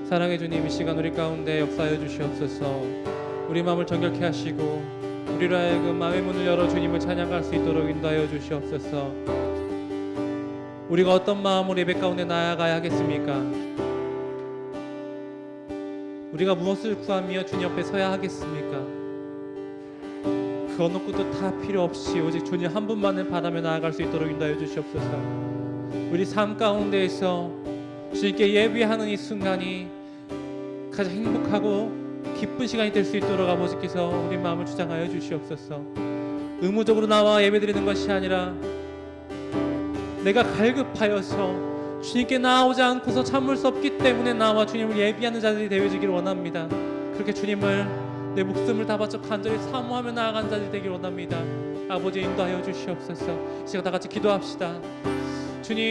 사랑의 주님, 이 시간 우리 가운데 역사하여 주시옵소서. 우리 마음을 정결케 하시고 우리로 하여금 마음의 문을 열어 주님을 찬양할 수 있도록 인도하여 주시옵소서. 우리가 어떤 마음으로 예배 가운데 나아가야 하겠습니까? 우리가 무엇을 구하며 주님 앞에 서야 하겠습니까? 그 어느 것도 다 필요 없이 오직 주님 한 분만을 바라며 나아갈 수 있도록 인도하여 주시옵소서. 우리 삶 가운데에서 주님께 예배하는 이 순간이 가장 행복하고 기쁜 시간이 될 수 있도록 아버지께서 우리 마음을 주장하여 주시옵소서. 의무적으로 나와 예배드리는 것이 아니라 내가 갈급하여서 주님께 나오지 않고서 참을 수 없기 때문에 나와 주님을 예비하는 자들이 되어지기를 원합니다. 그렇게 주님을 내 목숨을 다 바쳐 간절히 사모하며 나아가는 자들이 되기를 원합니다. 아버지 인도하여 주시옵소서. 이 시간 다 같이 기도합시다. 주님,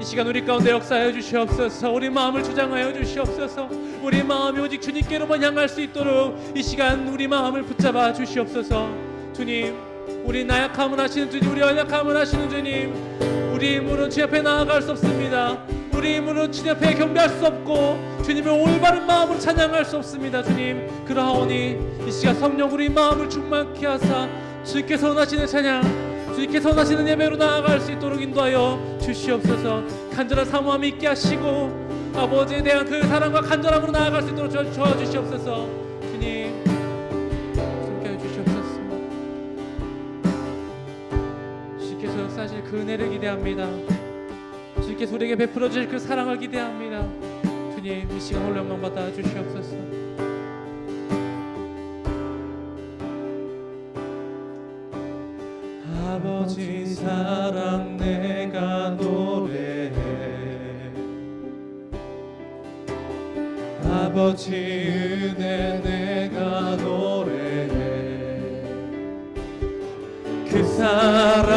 이 시간 우리 가운데 역사하여 주시옵소서. 우리 마음을 주장하여 주시옵소서. 우리 마음이 오직 주님께로만 향할 수 있도록 이 시간 우리 마음을 붙잡아 주시옵소서. 주님, 우리 나약함을 하시는 주님, 우리 연약함을 하시는 주님, 우리 힘으로는 주님 앞에 나아갈 수 없습니다. 우리 힘으로는 주님 앞에 경배할 수 없고 주님의 올바른 마음으로 찬양할 수 없습니다. 주님, 그러하오니 이 시간 성령 우리 마음을 충만케 하사 주님께서 원하시는 찬양, 주님께서 원하시는 예배로 나아갈 수 있도록 인도하여 주시옵소서. 간절한 사모함이 있게 하시고 아버지에 대한 그 사랑과 간절함으로 나아갈 수 있도록 도와주시옵소서. 주님, 함께해 주시옵소서. 주님께서 역사하실 그 은혜를 기대합니다. 주님께서 우리에게 베풀어 주실 그 사랑을 기대합니다. 주님, 이 시간 홀로 영광 받아 주시옵소서. 아버지 사랑 내가 노래해, 아버지 은혜 내가 노래해. 그 사랑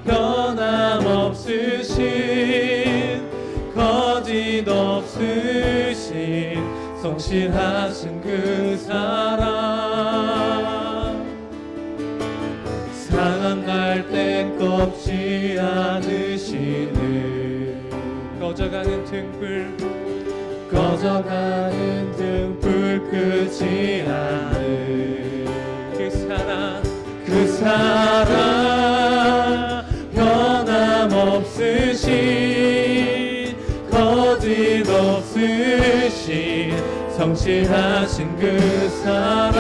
변함없으신 거짓 없으신 성실하신 그 사랑, 상한 갈대 꺾지 않으시는 꺼져가는 등불 끄지 않은 그 사랑 변함없으신 거짓 없으신 성실하신 그 사랑,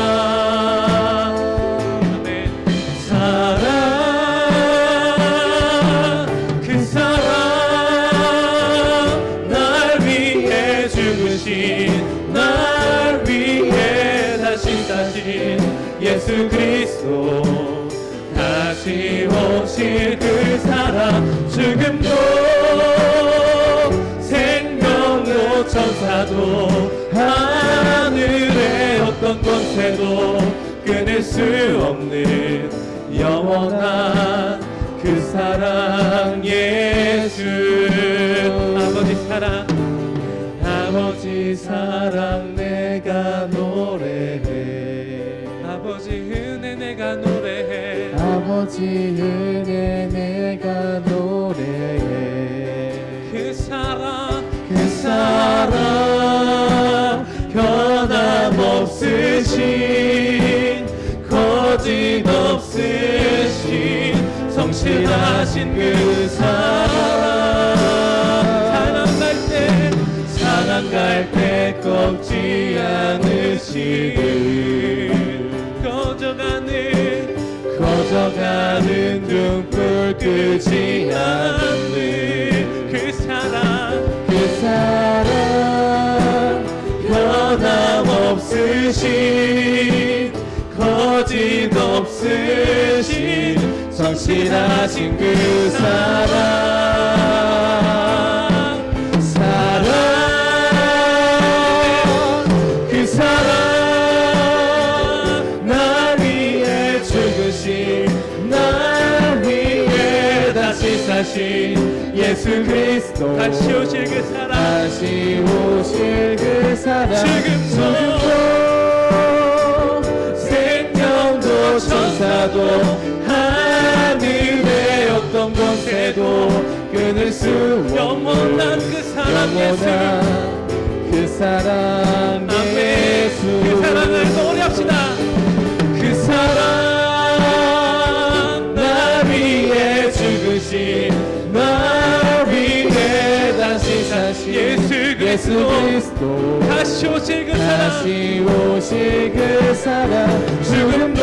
그 사랑 날 위해 죽으신, 날 위해 다시 가신 예수 그리스도, 다시 오실 그 사랑, 죽음도 생명도 천사도 하늘의 어떤 권세도 끊을 수 없는 영원한 그 사랑 예수. 아버지 사랑 내가 노래해, 아버지 은혜 내가 노래해, 아버지 은혜 내가 노래해. 그 사랑 변함없으신 거짓 없으신 성실하신 그 사랑, 상한 갈 때 꺾지 않으시는 꺼져가는 등불 끄지 않는 그 사랑 변함없으신 거짓 없으신 성실하신 그 그 사랑 날 위해 죽으신, 날 위해 다시 사신 예수 그리스도, 다시 오실 그 사랑, 지금도 생명도 천사도 하늘의 어떤 권세도 끊을 수 없는 영원한 그 사랑 예수. 영원한 그 사랑 예수. 아멘. 그 사랑을 노래합시다. 그 사랑 나 위해 죽으신 나 위해 다시 사신 예수 그리스도 다시 오실 그 사랑 다시 오실 그 사랑 죽음도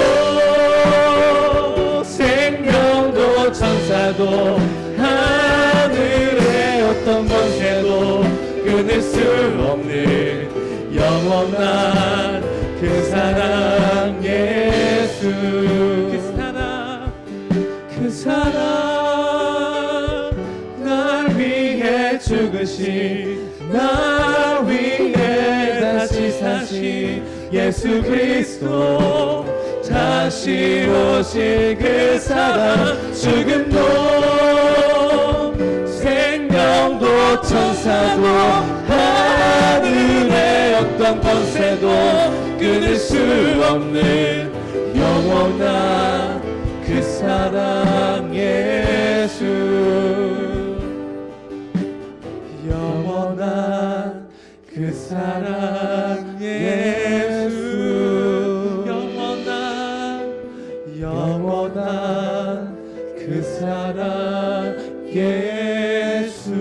생명도 천사도 하늘의 어떤 권세도 끊을 수 없는 영원한 그 사랑 예수. 그 사랑 날 위해 죽으신 날 위해 다시 사신 예수 그리스도 다시 오실 그 사랑 죽음도 생명도 천사도 하늘의 어떤 권세도 끊을 수 없는 영원한 그 사랑 예수. 영원한 그 사랑 예수. 영원한 그 사랑 예수.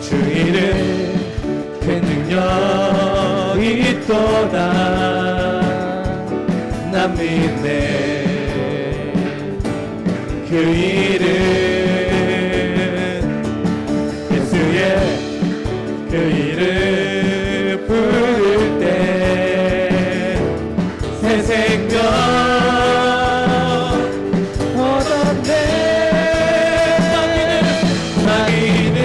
주 이름 그 능력이 있도다 난 믿네. 그 이름 예수의 그 이름 부를 때 새 생명 얻었네. 마귀는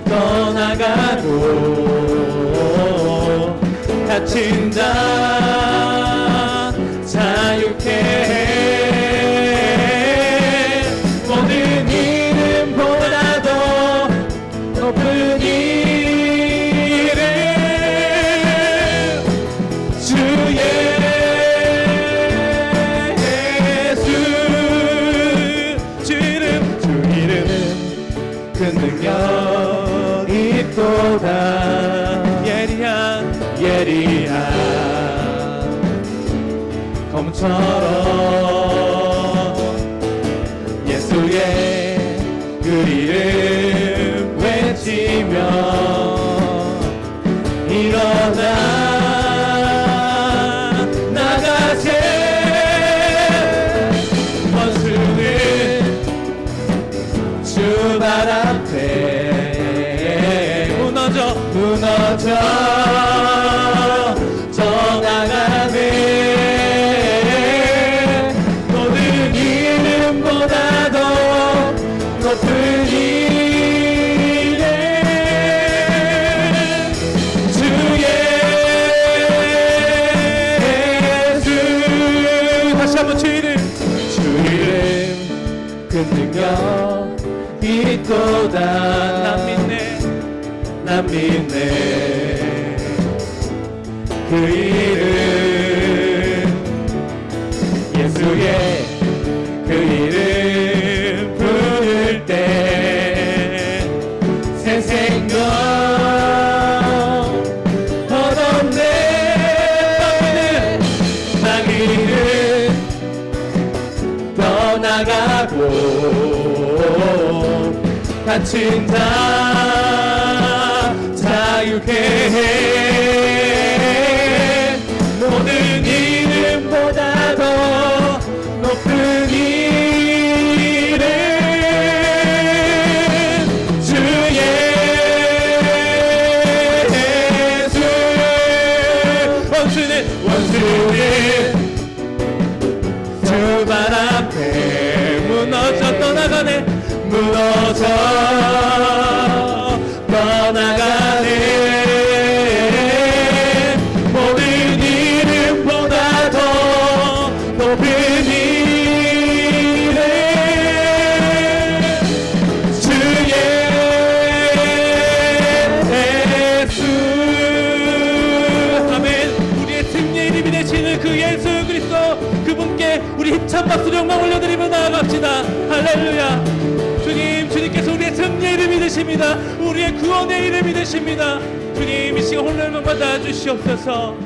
떠나가고 갇힌 자 자유케 해. 모든 이름보다도 높은 이름 주 예수. 주 이름은 그 능력 있도다. 예리한 검처럼 예수의 그 이름 외치며 일어나 나가세. 원수는 주 발 앞에 무너져 떠나가네. 모든 이름보다도 높은 이름 주 예수. 다시 한번 주 이름 그 능력 있도다. 난 믿네. 그 이름 예수의 그 이름 부를 때 새 생명 얻었네. 마귀는 떠나가고 갇힌 자 자유케 해. 모든 이름보다도 높은 이름 주 예수. 원수는 주 발 앞에 무너져 떠나가네. 모든 이름보다 더 높은 박수로 영광 올려드리며 나아갑시다. 할렐루야. 주님, 주님께서 우리의 승리의 이름이 되십니다. 우리의 구원의 이름이 되십니다. 주님, 이 시간 홀로만 받아 주시옵소서.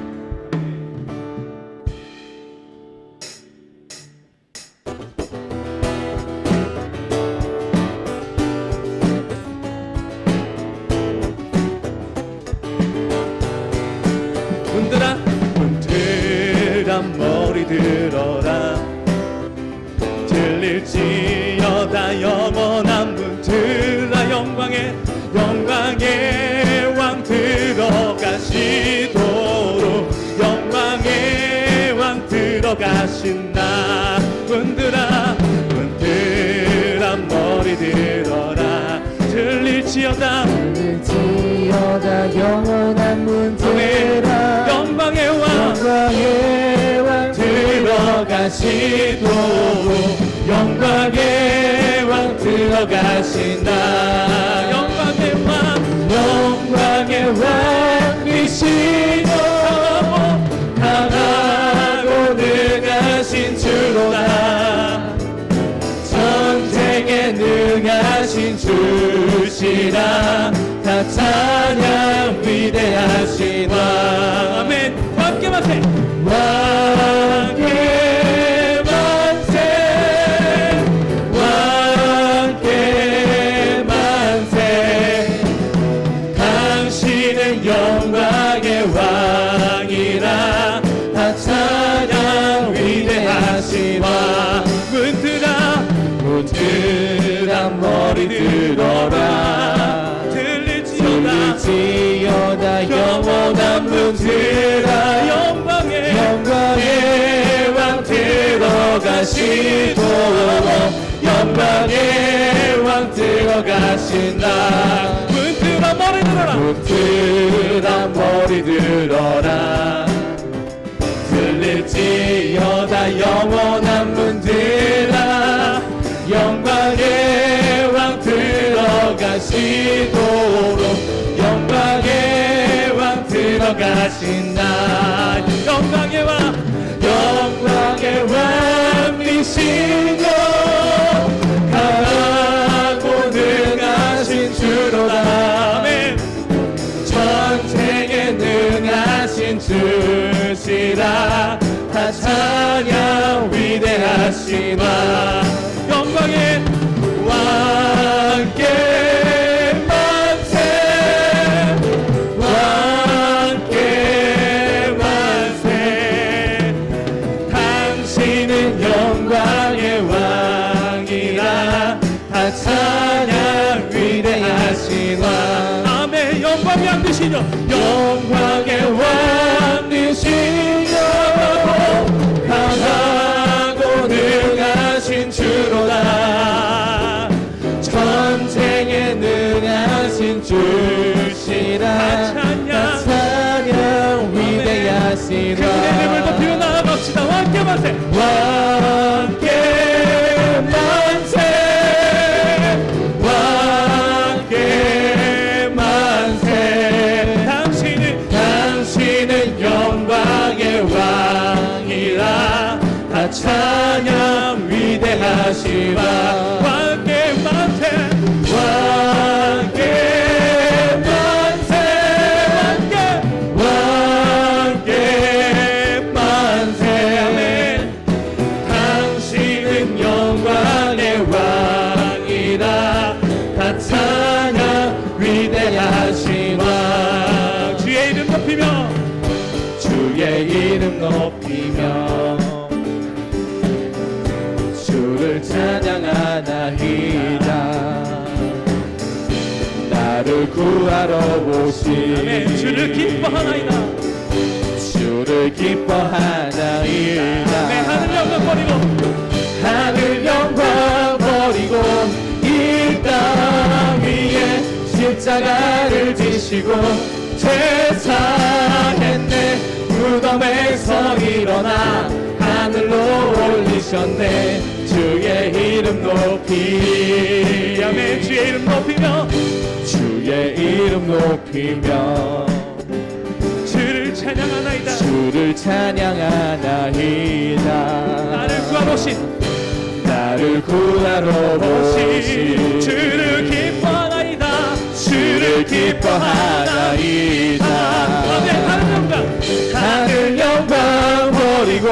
문드란 머리 들어라. 들릴지어다 영원한 문드라. 영광의 왕 들어가시도록. 영광의 왕 들어가신 나. 문드란 머리 들어라. 들릴지어다 영원한 문드라. 영광의 왕 들어가시도록. 영광의 왕 들어가신다. 영광의 왕이시고 강하고 능하신 주로다. 전쟁에 능하신 주시라. 다 찬양 위대하신 왕. 아멘. 함께 만세. 왕께 만세. 왕께 만세. 당신은 영광의 왕이라. 다 찬양 위대하신 왕. 문드라 머리 들어라. 들릴지어다 영원한 문드라. 영광의 왕 들어가시도록. 영광의 왕 들어가신다. 문드라 머리 들어라. 문드라 머리 들어라. 들릴지어다 영원한 문드라. 영광의 왕 들어가시도록. 영광의 왕 들어가신다. 영광의 왕이시여 강하고 능하신 주로다. 아멘. 전쟁에 능하신 주시라. 다 찬양 위대하신 왕. 영광의 왕께 만세. 왕께 만세. 당신은 영광의 왕이라. 다 찬양 위대하신 왕. 아멘. 영광의 왕 되시죠. 영광의 왕 되시죠. 강하고 능하신 주로다. 전쟁에 능하신 주시라. 찬양 위대하신 왕. 그 이름을 높이며 나아갑시다. 왕께 만세. 왕께 만세. 왕께 만세. 당신은 영광의 왕이라. 다 찬양 위대하신 왕. 왕께 만세. 왕께 만세. 왕께 만세. 아멘. 당신은 영광의 왕이라. 다 찬양 위대하신 왕. 주의 이름 높이며 주를 찬양하나이다. 나를 구하러 오신 주를 기뻐하나이다. 내 하늘 영광 버리고 이 땅 위에 십자가를 지시고 제사했네. 무덤에서 일어나 하늘로 올리셨네. 주의 이름 높이. 아멘. 주의 이름 높이며 주를 찬양 찬양하나이다. 주를 찬양하나이다. 나를 구하러 오신 나를 구하러 오신 주를 기뻐하나이다. 주를 기뻐하나이다. 하늘 영광 버리고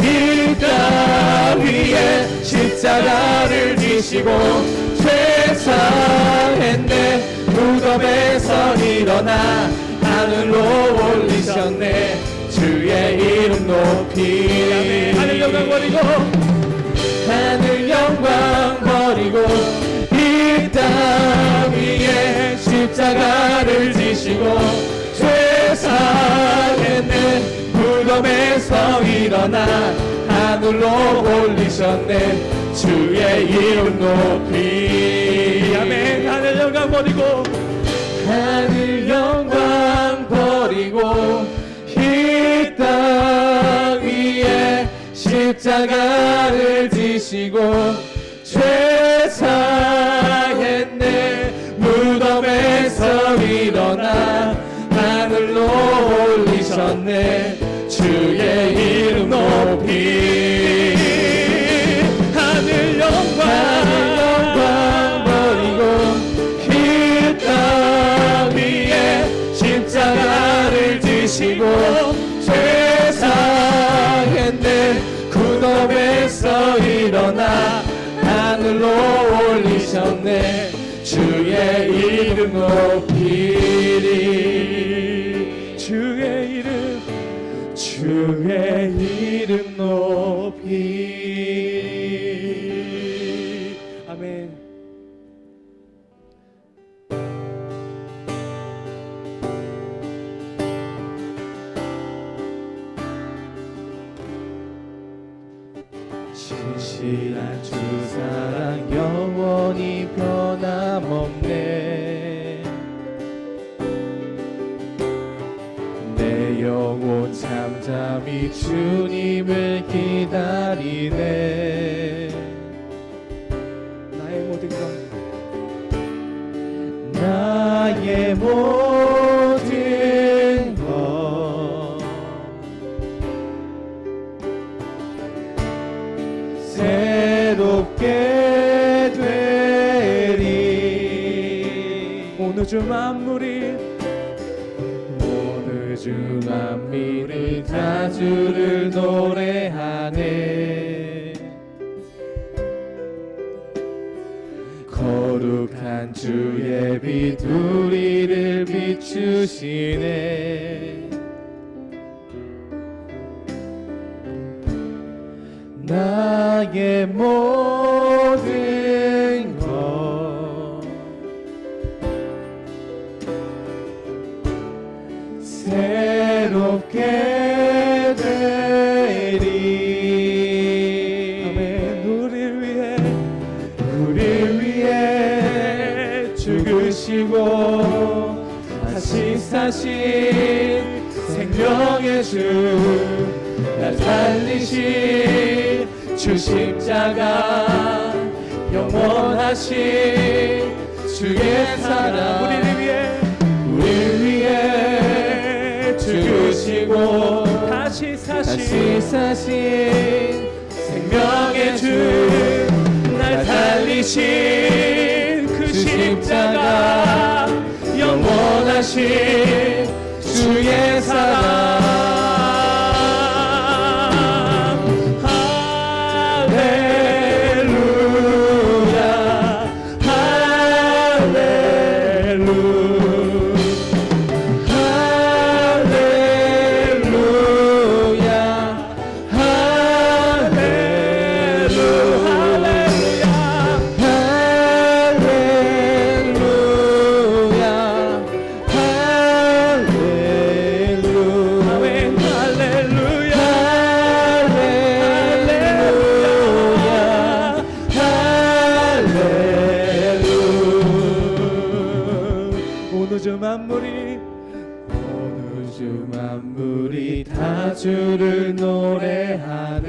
이 땅 위에 십자가를 지시고 죄사했네. 무덤에서 일어나 하늘로 올리셨네. 주의 이름 높이. 하늘 영광 버리고 하늘 영광 버리고 이 땅 위에 십자가를 지시고 죄사했네. 무덤에서 일어나 하늘로 올리셨네. 주의 이름 높이. 아멘. 하늘 영광 버리고 하늘 영광 버리고 이 땅 위에 십자가를 지시고 죄사했네. 무덤에서 일어나 하늘로 올리셨네. 주의 이름 높이. 하늘 영광 버리고 이 땅 위에 십자가를 지시고 죄사했네. 무덤에서 일어나 하늘로 올리셨네. 주의 이름 높이리. 주의 이름 높이. 아멘. 신실한 주 사랑 영원히 변함없네. 내 영혼 잠잠히 주님을 기다리네. 나의 모든 것 나의 모든 것 새롭게 되리. 오늘 주 만물이 오늘 주 만물이 다 주를 노래하네. 거룩한 주의 빛 우리를 비추시네. 나의 모든 것 새롭게 되리. 아멘. 우리를 위해 죽으시고 다시 사신 생명의 주, 날 살리신 주 십자가, 영원하신 주의 사랑, 우리를 위해 죽으시고 다시 다시 사신 생명의 주, 날 살리신 그 십자가, 영원하신 주의 사랑. 오늘 주 만물이 다 주를 노래하네.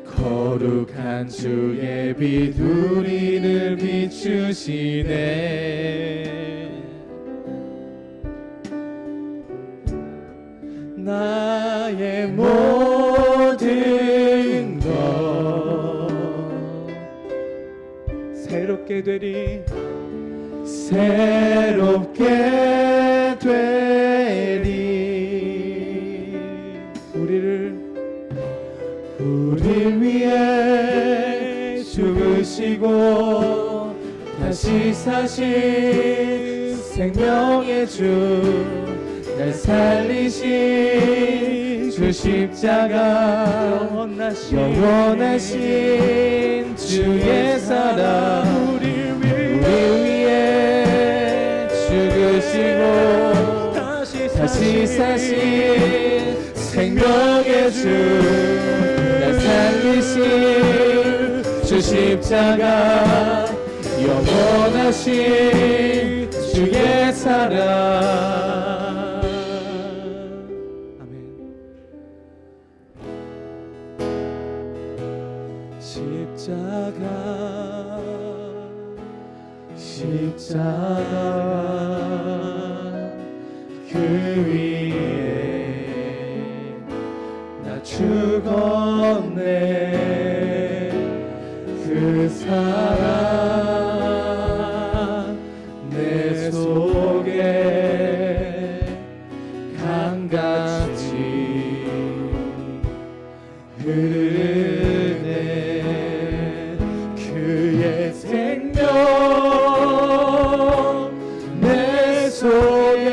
거룩한 주의 빛 우리를 비추시네. 모든 것 새롭게 되리 새롭게 되리 우리를 위해 죽으시고 다시 사신 생명의 주 날 살리신 주 십자가 영원하신 주의 사랑 우리 위해 죽으시고 다시 사신 생명의 주 날 살리신 주 십자가 영원하신 주의 사랑 십자가 그 위에 나 죽었네 그 사랑 내 속에 강같이 흐르네 그의 생명 내 속에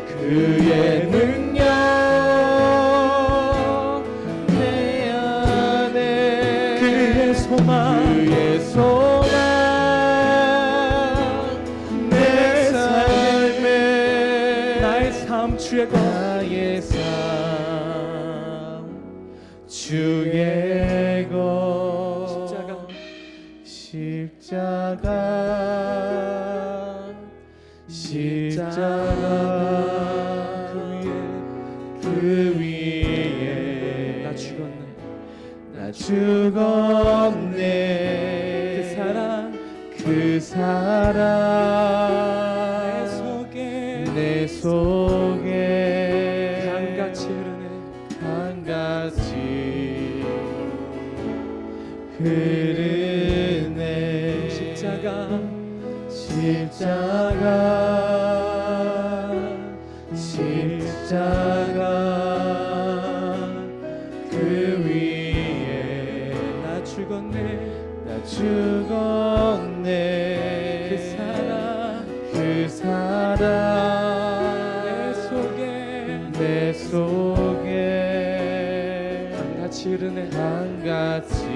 그의 능력 내 안에 그의 소망 내 삶에 나의 삶 주의 것 나의 삶 주의 것 십자가 그 위에 나 죽었네 그 사랑 내 속에 강같이 흐르네 십자가 그 위에 나 죽었네 그 사랑 내 속에 강같이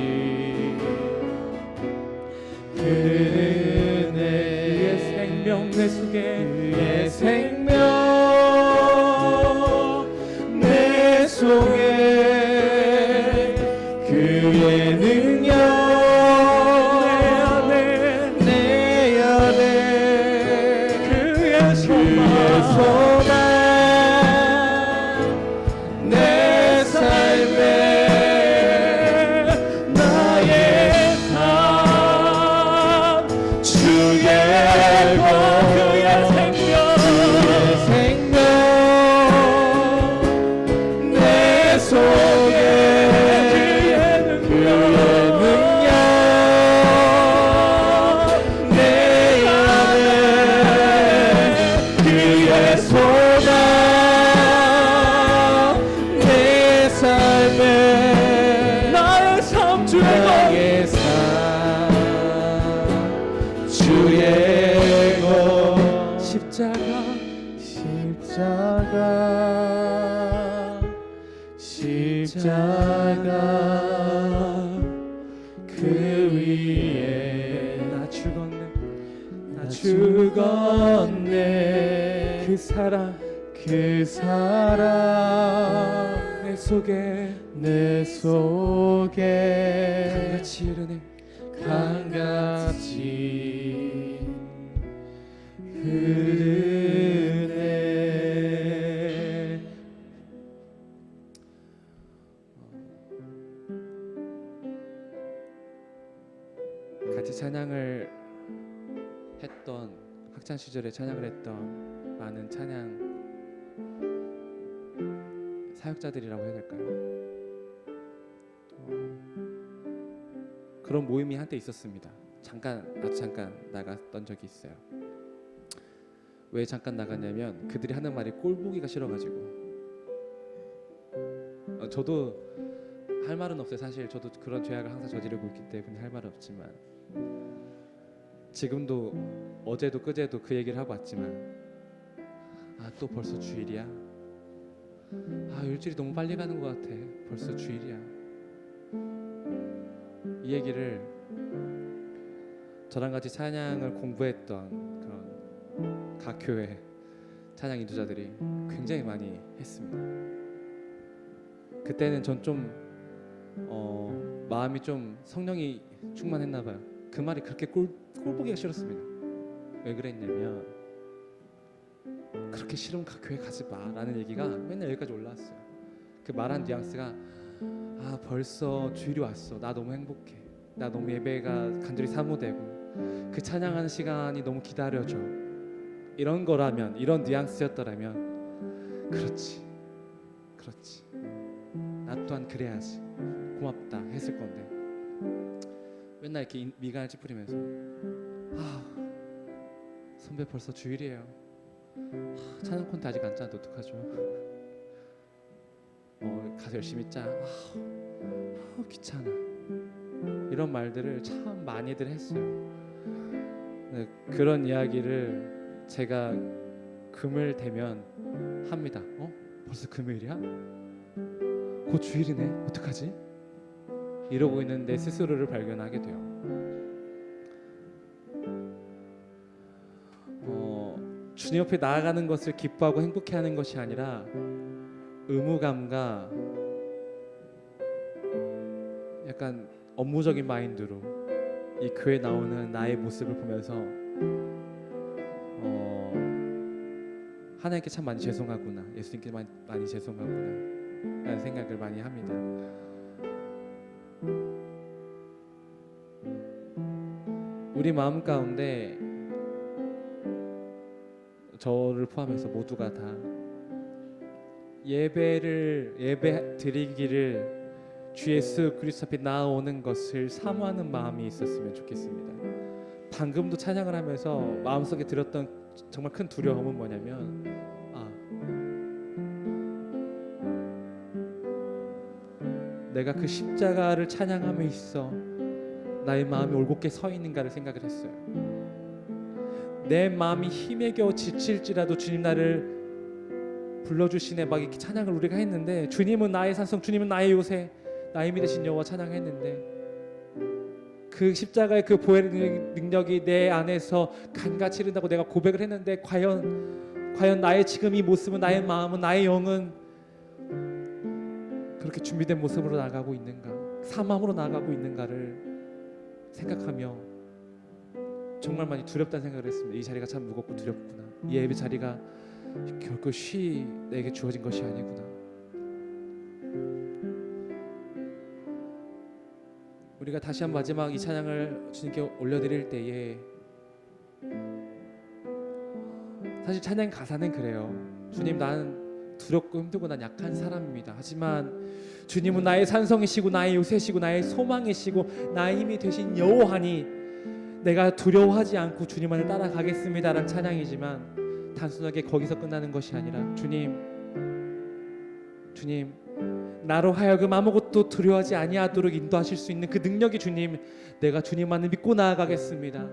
흐르네 그의 생명 내 속에 그의 생명 내 속에 그의 능력 내 안에 그의 소망 내 삶에 나의 삶 주의 것 그의 생명 내 속에 그의 능력 내 안에 그의 소망 내 삶에 나의 삶 주의 것 십자가 그 위에 나 죽었네 그 사랑 내 속에 강같이 흐르네 같이 찬양을 했던 학창 시절에 찬양을 했던 많은 찬양 사역자들이라고 해야 될까요? 그런 모임이 한때 있었습니다. 아주 잠깐 나갔던 적이 있어요. 왜 잠깐 나갔냐면 그들이 하는 말이 꼴보기가 싫어가지고. 저도 할 말은 없어요. 사실 저도 그런 죄악을 항상 저지르고 있기 때문에 할 말은 없지만, 지금도 어제도 그제도 그 얘기를 하고 왔지만, 또 벌써 주일이야. 일주일이 너무 빨리 가는 것 같아. 벌써 주일이야. 이 얘기를 저랑 같이 찬양을 공부했던 그런 각 교회 찬양 인도자들이 굉장히 많이 했습니다. 그때는 전 좀 마음이 좀 성령이 충만했나 봐요. 그 말이 그렇게 꼴보기가 싫었습니다. 왜 그랬냐면, 그렇게 싫으면 각 교회 가지 마라는 얘기가 맨날 여기까지 올라왔어요. 그 말한 뉘앙스가 벌써 주일이 왔어. 나 너무 행복해. 나 너무 예배가 간절히 사모되고 그 찬양하는 시간이 너무 기다려져. 이런 거라면, 이런 뉘앙스였더라면 그렇지 나 또한 그래야지 고맙다 했을 건데, 맨날 이렇게 미간을 찌푸리면서 선배 벌써 주일이에요. 찬양 콘테 아직 안 짜는데 어떡하죠? 가서 열심히 짜. 귀찮아. 이런 말들을 참 많이들 했어요. 그런 이야기를 제가 금요일 되면 합니다. 벌써 금요일이야? 곧 주일이네. 어떡하지? 이러고 있는 내 스스로를 발견하게 돼요. 주님 옆에 나아가는 것을 기뻐하고 행복해하는 것이 아니라 의무감과 약간 업무적인 마인드로 이 교회에 나오는 나의 모습을 보면서 하나님께 참 많이 죄송하구나, 예수님께 많이 죄송하구나 라는 생각을 많이 합니다. 우리 마음 가운데 저를 포함해서 모두가 다 예배 드리기를 주 예수 그리스도 앞에 나아오는 것을 사모하는 마음이 있었으면 좋겠습니다. 방금도 찬양을 하면서 마음속에 들었던 정말 큰 두려움은 뭐냐면, 내가 그 십자가를 찬양함에 있어 나의 마음이 올곧게 서 있는가를 생각을 했어요. 내 마음이 힘에 겨워 지칠지라도 주님 나를 불러주시네, 막 이렇게 찬양을 우리가 했는데, 주님은 나의 산성, 주님은 나의 요새, 나의 믿으신 여호와 찬양했는데, 그 십자가의 그 보혈의 능력이 내 안에서 간같이 흐른다고 내가 고백을 했는데, 과연 나의 지금 이 모습은, 나의 마음은, 나의 영은 그렇게 준비된 모습으로 나가고 있는가, 사마음으로 나가고 있는가를 생각하며 정말 많이 두렵다는 생각을 했습니다. 이 자리가 참 무겁고 두렵구나. 이 예배 자리가 결코 쉬 내게 주어진 것이 아니구나. 우리가 다시 한 마지막 이 찬양을 주님께 올려드릴 때에, 사실 찬양 가사는 그래요. 주님, 나는 두렵고 힘들고 난 약한 사람입니다. 하지만 주님은 나의 산성이시고 나의 요새시고 나의 소망이시고 나의 힘이 되신 여호와니 내가 두려워하지 않고 주님 안을 따라가겠습니다 라는 찬양이지만, 단순하게 거기서 끝나는 것이 아니라, 주님 나로 하여금 아무것도 두려워하지 아니하도록 인도하실 수 있는 그 능력이 주님, 내가 주님만을 믿고 나아가겠습니다.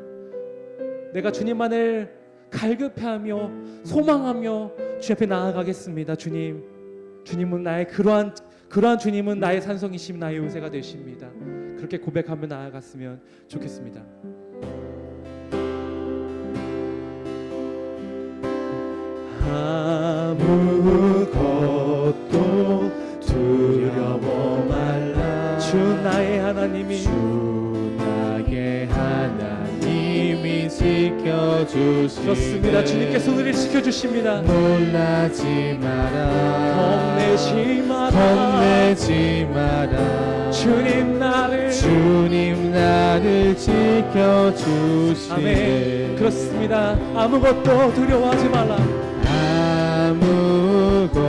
내가 주님만을 갈급해하며 소망하며 주 앞에 나아가겠습니다. 주님은 나의 그러한 주님은 나의 산성이심, 나의 요새가 되십니다. 그렇게 고백하며 나아갔으면 좋겠습니다. 아무것도 두려워 말라. 주 나의 하나님이, 주 나의 하나님이 지켜주시네. 그렇습니다. 주님께 손을 지켜주십니다. 놀라지 마라, 겁내지 마라. 주님 나를 지켜주시네. 아멘. 그렇습니다. 아무것도 두려워하지 말라. 아무것도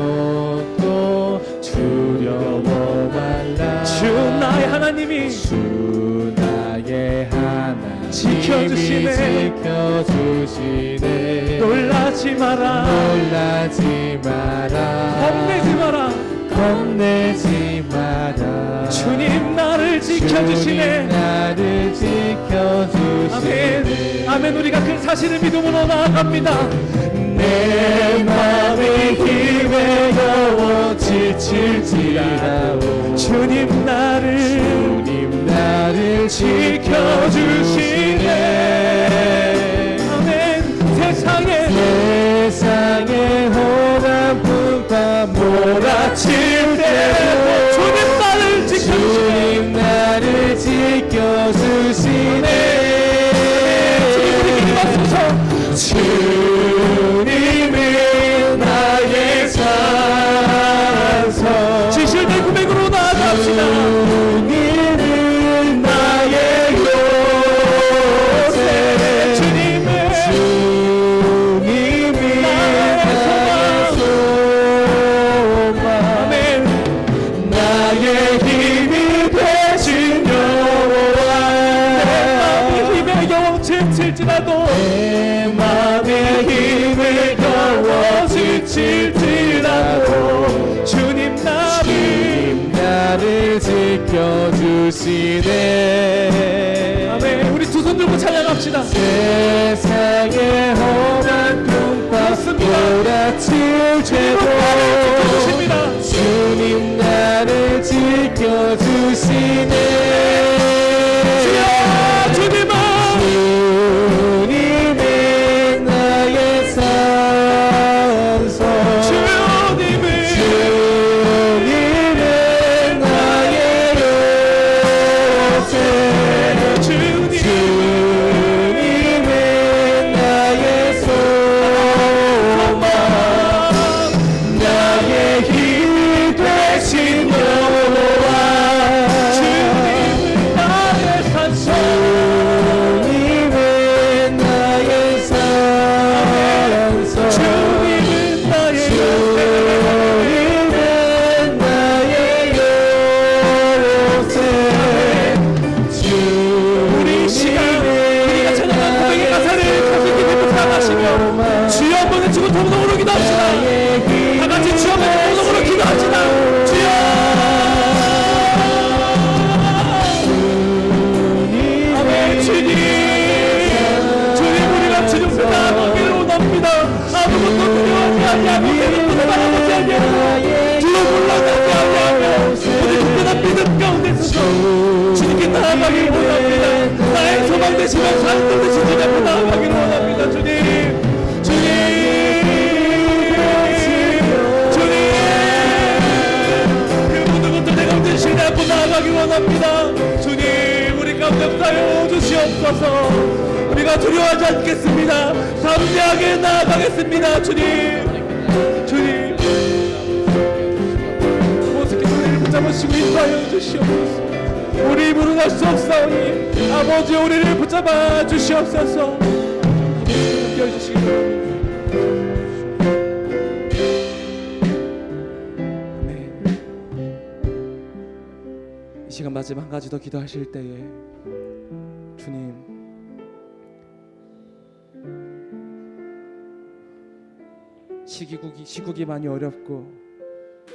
주 나의 하나님이 지켜주시네. 지켜주시네. 놀라지 마라. 놀라지 마라. 겁내지 마라. 겁내지 마라. 주님 나를 주님 지켜주시네. 나를 지켜주시네. 아멘. 아멘. 우리가 그 사실을 믿음으로 나아갑니다. 내 맘의 힘에 겨워 지칠지라도 주님 나를 지켜주시네. 아멘. 세상에 호남 풍파 몰아칠 때도 주님 나를 지켜주시네. 주님 나를 지켜주시네. 주님 우리끼리 맞서서 주님은 나의 산성. 진실된 고백으로 나아갑시다. 주님은 나의 요새. 주님은 나의 소망. 아멘. 나의 힘이 되신 여호와. 힘의 영웅 지칠지라도 내 맘의 힘을 겨워 지칠지라도 주님 나를 지켜주시네. 아멘. 우리 두 손 들고 찬양합시다. 세상의 험한 풍파 그렇습니다. 몰아칠 때도 지켜주십니다. 주님 나를 지켜주시네. 주님은 주님은 나의 산성. 주님은 주님은 나의 요새. 주님 주님은 나의 소망. 나의 힘이 되신 여호와. 주님은 나의 산성. 주님은 나의 산성. 주님은 나의 주님은 나의 요새. 우리 시간 우리가 찬양한 고백의 가사를 가슴 깊이 묵상하시며 주여 한번 외치고 통성으로 기도합시다. 다 같이 주여 한번 통성으로 기도합시다. 주여 아멘. 주님 우리가 주님 앞에 나아가기를 원합니다. 아무것도 두려워하지 아니하고 대놓고 바라보지 아니하고 주여 올라가지 아니하며 우리 특별한 믿음 가운데 서서 주님께 나아가기를 원합니다. 나의 소망 되시며 산들 되신 주님 앞에 나아가기를 원합니다. 주님 그 모든 것들 내 가운데 주님 앞에 나아가기를 원합니다. 주님 우리 가운데 사여 주시옵소서. 우리가 두려워하지 않겠습니다. 담대하게 나아가겠습니다. 주님 모습의 소리를 붙잡으시고 인도하여 주시옵소서. 우리 입으로 날 수 없사오니 아버지 우리를 붙잡아 주시옵소서. 함께 해주시기 바랍니다. 아멘. 이 시간 마지막 한 가지 더 기도하실 때에 주님 시국이 많이 어렵고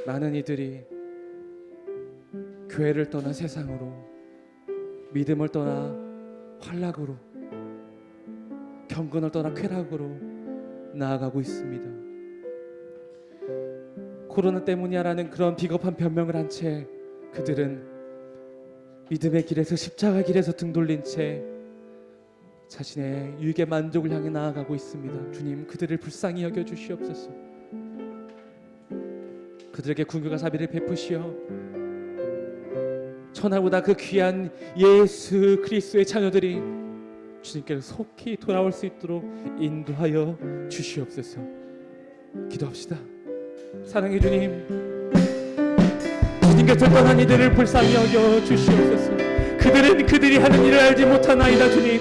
많은 이들이 교회를 떠나 세상으로 믿음을 떠나 환락으로 경건을 떠나 쾌락으로 나아가고 있습니다. 코로나 때문이야라는 그런 비겁한 변명을 한 채 그들은 믿음의 길에서 십자가 길에서 등 돌린 채 자신의 유익의 만족을 향해 나아가고 있습니다. 주님 그들을 불쌍히 여겨 주시옵소서. 그들에게 궁유가 자비를 베푸시어 천하보다 그 귀한 예수 그리스도의 자녀들이 주님께로 속히 돌아올 수 있도록 인도하여 주시옵소서. 기도합시다. 사랑의 주님, 주님 곁을 떠난 이들을 불쌍히 여겨 주시옵소서. 그들은 그들이 하는 일을 알지 못하나이다. 주님,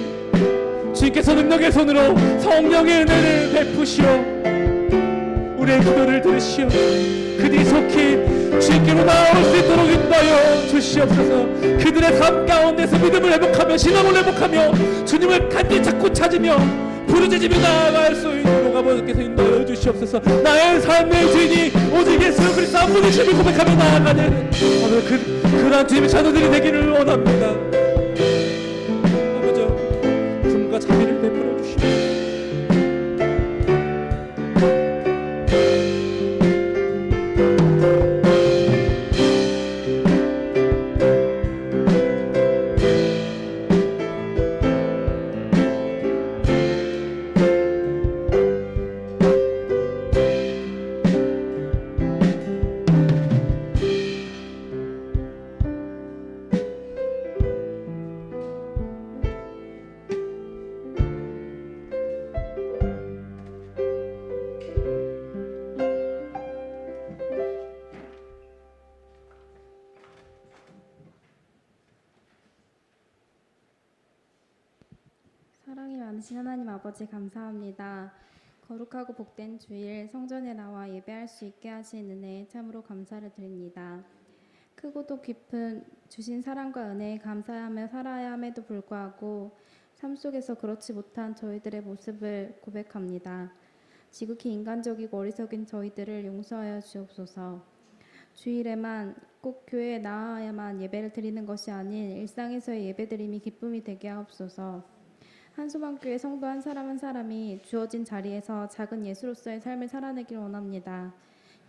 주님께서 능력의 손으로 성령의 은혜를 베푸시어 우리의 기도를 들으시어 그들이 속히 주님께로 나올 수 있도록 인도하여 주시옵소서. 주시옵소서. 그들의 삶 가운데서 믿음을 회복하며 신앙을 회복하며 주님을 간절히 찾고 찾으며 부르짖으며 나아갈 수 있도록 아버지께서 인도하여 주시옵소서. 나의 삶의 주인이 오직 예수 그리스도 한 분이심을 고백하며 나아가는 아버지 그러한 주님의 자녀들이 되기를 원합니다. 아버지 품과 자비를 베풀어 주시옵소서. 사랑이 많으신 하나님 아버지 감사합니다. 거룩하고 복된 주일 성전에 나와 예배할 수 있게 하신 은혜에 참으로 감사를 드립니다. 크고도 깊은 주신 사랑과 은혜에 감사하며 살아야 함에도 불구하고 삶 속에서 그렇지 못한 저희들의 모습을 고백합니다. 지극히 인간적이고 어리석은 저희들을 용서하여 주옵소서. 주일에만 꼭 교회에 나와야만 예배를 드리는 것이 아닌 일상에서의 예배드림이 기쁨이 되게 하옵소서. 한소망교회 성도 한 사람 한 사람이 주어진 자리에서 작은 예수로서의 삶을 살아내길 원합니다.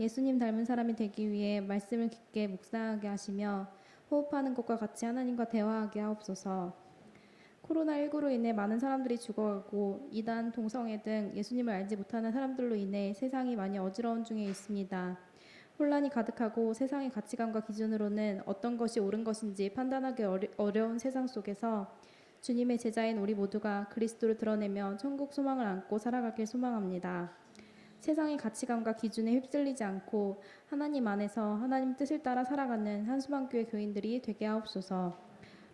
예수님 닮은 사람이 되기 위해 말씀을 깊게 묵상하게 하시며 호흡하는 것과 같이 하나님과 대화하게 하옵소서. 코로나19로 인해 많은 사람들이 죽어가고 이단, 동성애 등 예수님을 알지 못하는 사람들로 인해 세상이 많이 어지러운 중에 있습니다. 혼란이 가득하고 세상의 가치관과 기준으로는 어떤 것이 옳은 것인지 판단하기 어려운 세상 속에서 주님의 제자인 우리 모두가 그리스도를 드러내며 천국 소망을 안고 살아가길 소망합니다. 세상의 가치관과 기준에 휩쓸리지 않고 하나님 안에서 하나님 뜻을 따라 살아가는 한수망교회 교인들이 되게 하옵소서.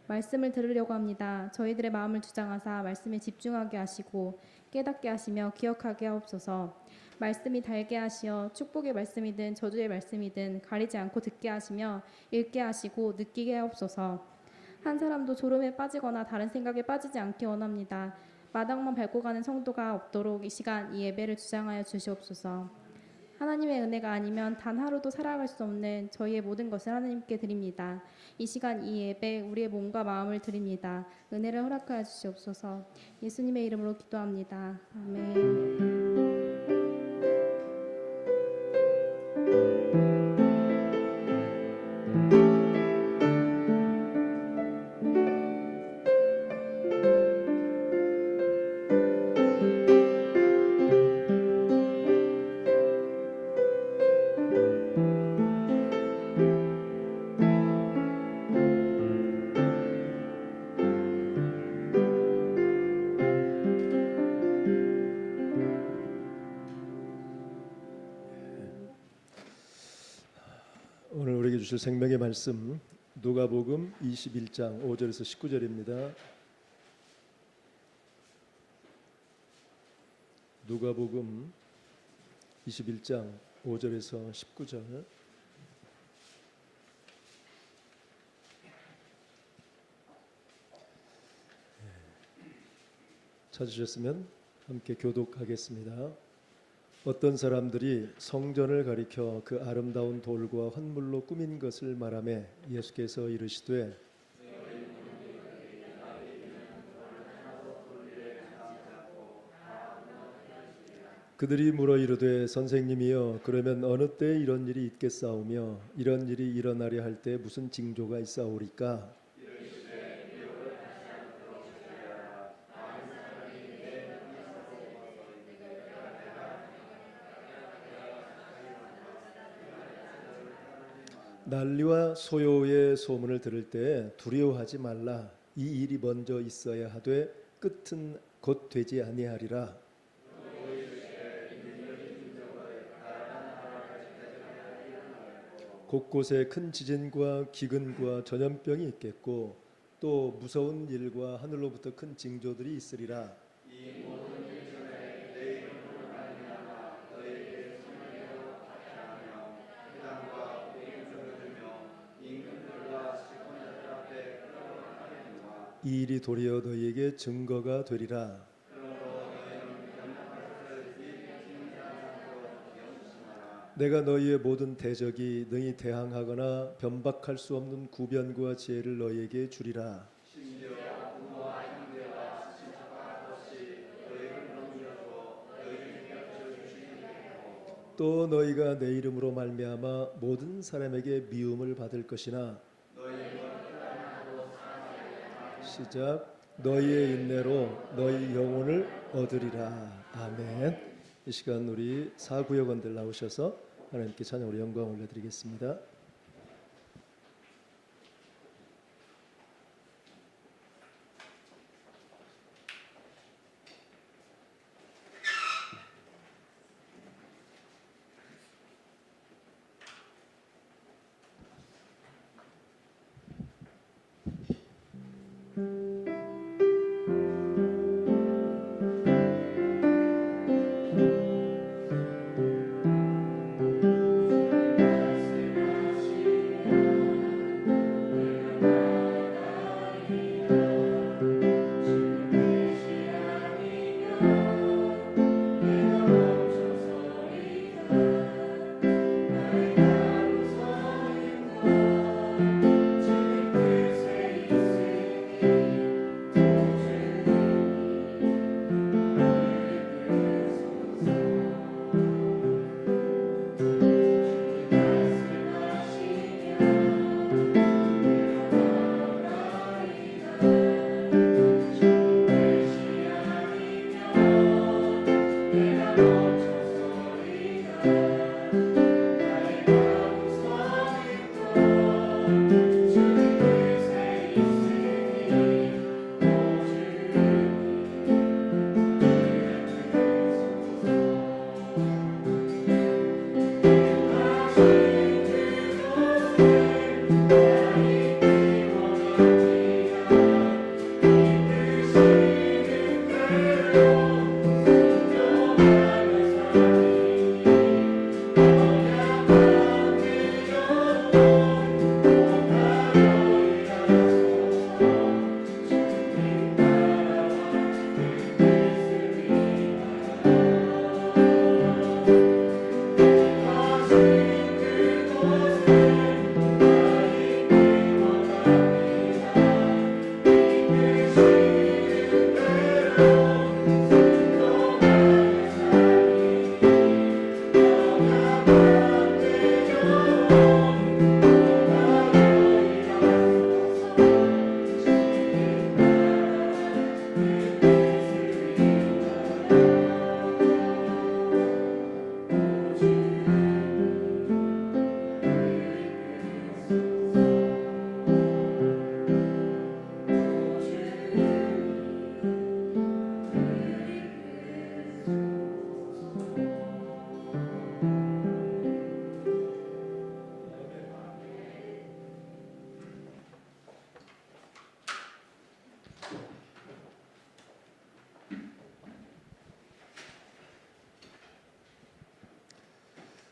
말씀을 들으려고 합니다. 저희들의 마음을 주장하사 말씀에 집중하게 하시고 깨닫게 하시며 기억하게 하옵소서. 말씀이 달게 하시어 축복의 말씀이든 저주의 말씀이든 가리지 않고 듣게 하시며 읽게 하시고 느끼게 하옵소서. 한 사람도 졸음에 빠지거나 다른 생각에 빠지지 않기 원합니다. 마당만 밟고 가는 성도가 없도록 이 시간 이 예배를 주장하여 주시옵소서. 하나님의 은혜가 아니면 단 하루도 살아갈 수 없는 저희의 모든 것을 하나님께 드립니다. 이 시간 이 예배 우리의 몸과 마음을 드립니다. 은혜를 허락하여 주시옵소서. 예수님의 이름으로 기도합니다. 아멘. 오늘 우리에게 주실 생명의 말씀 누가복음 21장 5절에서 19절입니다. 누가복음 21장 5절에서 19절. 찾으셨으면 함께 교독하겠습니다. 어떤 사람들이 성전을 가리켜 그 아름다운 돌과 헌물로 꾸민 것을 말하며 예수께서 이르시되 그들이 물어 이르되 선생님이여 그러면 어느 때에 이런 일이 있겠사오며 이런 일이 일어나려 할 때 무슨 징조가 있사오리까? 난리와 소요의 소문을 들을 때 두려워하지 말라. 이 일이 먼저 있어야 하되 끝은 곧 되지 아니하리라. 곳곳에 큰 지진과 기근과 전염병이 있겠고 또 무서운 일과 하늘로부터 큰 징조들이 있으리라. 이 일이 도리어 너희에게 증거가 되리라. 내가 너희의 모든 대적이 능히 대항하거나 변박할 수 없는 구변과 지혜를 너희에게 주리라. 또 너희가 내 이름으로 말미암아 모든 사람에게 미움을 받을 것이나 시작 너희의 인내로 너희 영혼을 얻으리라. 아멘. 이 시간 우리 사구역원들 나오셔서 하나님께 찬양으로 영광 올려드리겠습니다.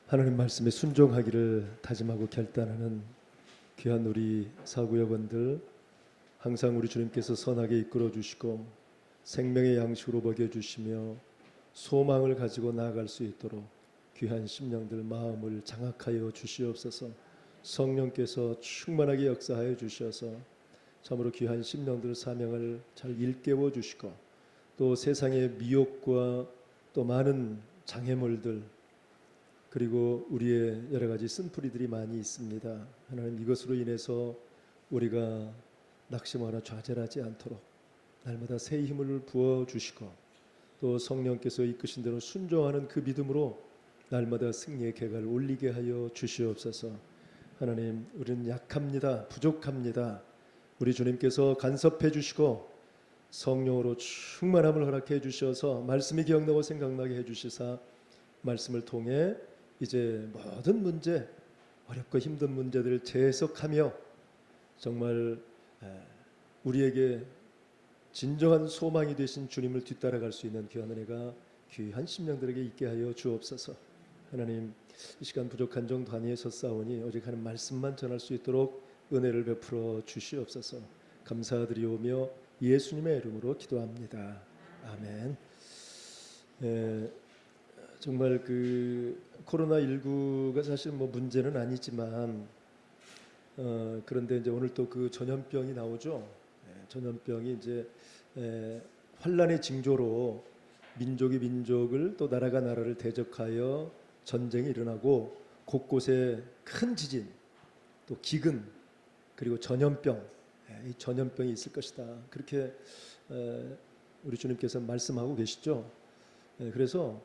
하나님 말씀에 순종하기를 다짐하고 결단하는 귀한 우리 사구역원들, 항상 우리 주님께서 선하게 이끌어 주시고 생명의 양식으로 먹여 주시며 소망을 가지고 나아갈 수 있도록 귀한 심령들 마음을 장악하여 주시옵소서. 성령께서 충만하게 역사하여 주셔서 참으로 귀한 심령들 사명을 잘 일깨워 주시고, 또 세상의 미혹과 또 많은 장애물들, 그리고 우리의 여러 가지 쓴뿌리들이 많이 있습니다. 하나님, 이것으로 인해서 우리가 낙심하거나 좌절하지 않도록 날마다 새 힘을 부어 주시고, 또 성령께서 이끄신 대로 순종하는 그 믿음으로 날마다 승리의 궤가를 올리게 하여 주시옵소서. 하나님, 우리는 약합니다. 부족합니다. 우리 주님께서 간섭해 주시고 성령으로 충만함을 허락해 주셔서 말씀이 기억나고 생각나게 해 주시사 말씀을 통해 이제 모든 문제, 어렵고 힘든 문제들을 재해석하며 정말 우리에게 진정한 소망이 되신 주님을 뒤따라갈 수 있는 귀한 은혜가 귀한 심령들에게 있게 하여 주옵소서. 하나님, 이 시간 부족한 종 단위에 섰사오니 오직 하는 말씀만 전할 수 있도록 은혜를 베풀어 주시옵소서. 감사드리오며 예수님의 이름으로 기도합니다. 아멘. 정말 그 코로나19가 사실 뭐 문제는 아니지만 그런데 이제 오늘 또 그 전염병이 나오죠. 전염병이 이제 환란의 징조로 민족이 민족을 또 나라가 나라를 대적하여 전쟁이 일어나고 곳곳에 큰 지진 또 기근 그리고 전염병 이 전염병이 있을 것이다. 그렇게 우리 주님께서 말씀하고 계시죠. 그래서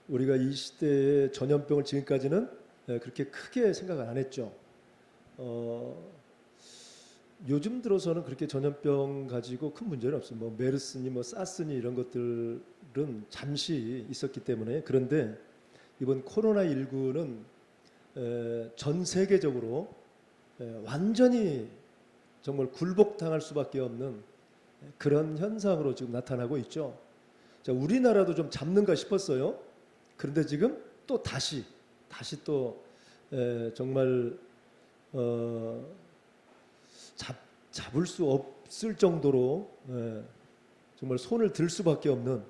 우리가 이 시대의 전염병을 지금까지는 그렇게 크게 생각 안 했죠. 요즘 들어서는 그렇게 전염병 가지고 큰 문제는 없어요. 뭐 메르스니 뭐 사스니 이런 것들은 잠시 있었기 때문에. 그런데 이번 코로나19는 전 세계적으로 완전히 정말 굴복당할 수밖에 없는 그런 현상으로 지금 나타나고 있죠. 자, 우리나라도 좀 잡는가 싶었어요. 그런데 지금 또 다시 또 정말 잡을 수 없을 정도로 정말 손을 들 수밖에 없는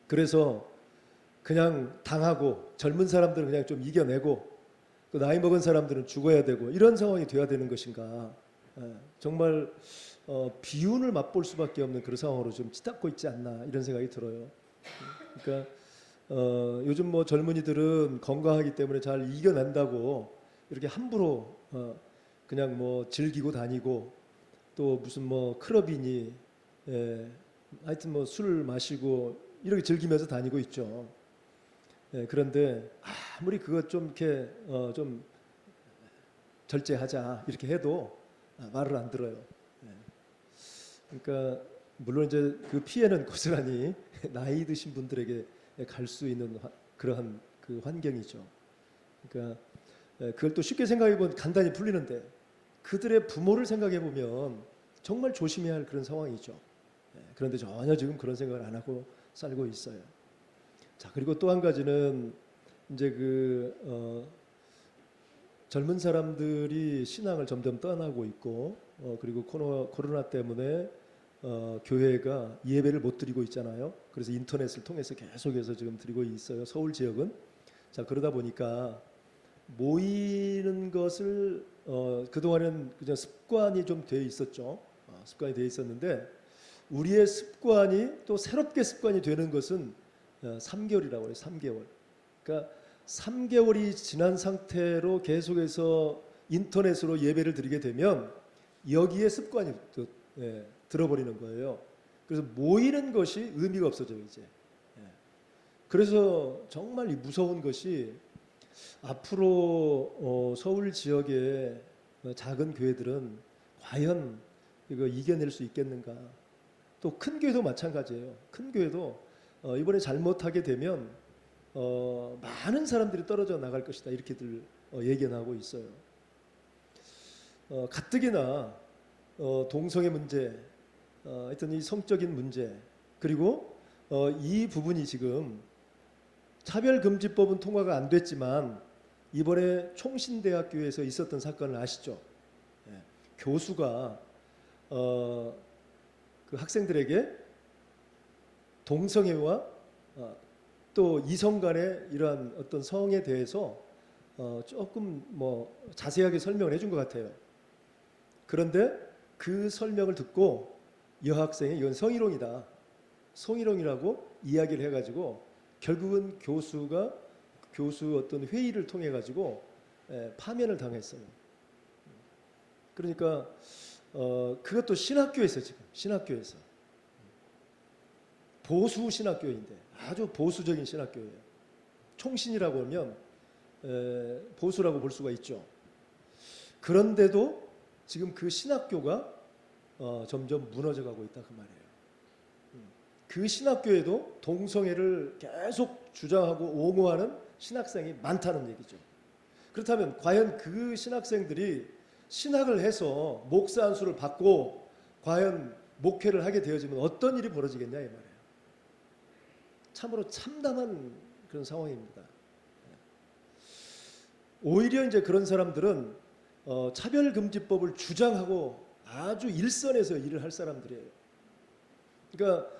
그래서 그냥 당하고 젊은 사람들은 그냥 좀 이겨내고 또 나이 먹은 사람들은 죽어야 되고 이런 상황이 돼야 되는 것인가. 정말 비운을 맛볼 수밖에 없는 그런 상황으로 좀 치닫고 있지 않나 이런 생각이 들어요. 그러니까 요즘 뭐 젊은이들은 건강하기 때문에 잘 이겨낸다고 이렇게 함부로 그냥 뭐 즐기고 다니고 또 무슨 뭐 클럽이니 하여튼 뭐 술 마시고 이렇게 즐기면서 다니고 있죠. 그런데 아무리 그것 좀 이렇게 좀 절제하자 이렇게 해도 말을 안 들어요. 그러니까 물론 이제 그 피해는 고스란히 나이 드신 분들에게 갈 수 있는 그러한 그 환경이죠. 그러니까 그걸 또 쉽게 생각해 보면 간단히 풀리는데 그들의 부모를 생각해 보면 정말 조심해야 할 그런 상황이죠. 그런데 전혀 지금 그런 생각을 안 하고 살고 있어요. 자, 그리고 또 한 가지는 이제 그 젊은 사람들이 신앙을 점점 떠나고 있고 그리고 코로나 때문에 교회가 예배를 못 드리고 있잖아요. 그래서 인터넷을 통해서 계속해서 지금 드리고 있어요. 서울 지역은. 자, 그러다 보니까 모이는 것을 그동안은 그냥 습관이 좀 돼 있었죠. 습관이 돼 있었는데 우리의 습관이 또 새롭게 습관이 되는 것은 3개월이라고 해요. 3개월. 그러니까 3개월이 지난 상태로 계속해서 인터넷으로 예배를 드리게 되면 여기에 습관이 들어버리는 거예요. 그래서 모이는 것이 의미가 없어져요 이제. 그래서 정말 이 무서운 것이 앞으로 서울 지역의 작은 교회들은 과연 이거 이겨낼 수 있겠는가? 또 큰 교회도 마찬가지예요. 큰 교회도 이번에 잘못하게 되면 많은 사람들이 떨어져 나갈 것이다 이렇게들 예견하고 있어요. 가뜩이나 동성애 문제, 하여튼 이 성적인 문제 그리고 이 부분이 지금 차별금지법은 통과가 안 됐지만 이번에 총신대학교에서 있었던 사건을 아시죠? 교수가 그 학생들에게 동성애와 또 이성 간의 이러한 어떤 성에 대해서 조금 뭐 자세하게 설명을 해준 것 같아요. 그런데 그 설명을 듣고 여학생이 이건 성희롱이다. 성희롱이라고 이야기를 해가지고 결국은 교수가 교수 어떤 회의를 통해 가지고 파면을 당했어요. 그러니까 그것도 신학교에서 지금 신학교에서 보수 신학교인데 아주 보수적인 신학교예요. 총신이라고 하면 보수라고 볼 수가 있죠. 그런데도 지금 그 신학교가 점점 무너져가고 있다 그 말이에요. 그 신학교에도 동성애를 계속 주장하고 옹호하는 신학생이 많다는 얘기죠. 그렇다면 과연 그 신학생들이 신학을 해서 목사 안수를 받고 과연 목회를 하게 되어지면 어떤 일이 벌어지겠냐 이 말이에요. 참으로 참담한 그런 상황입니다. 오히려 이제 그런 사람들은 차별금지법을 주장하고 아주 일선에서 일을 할 사람들이에요. 그러니까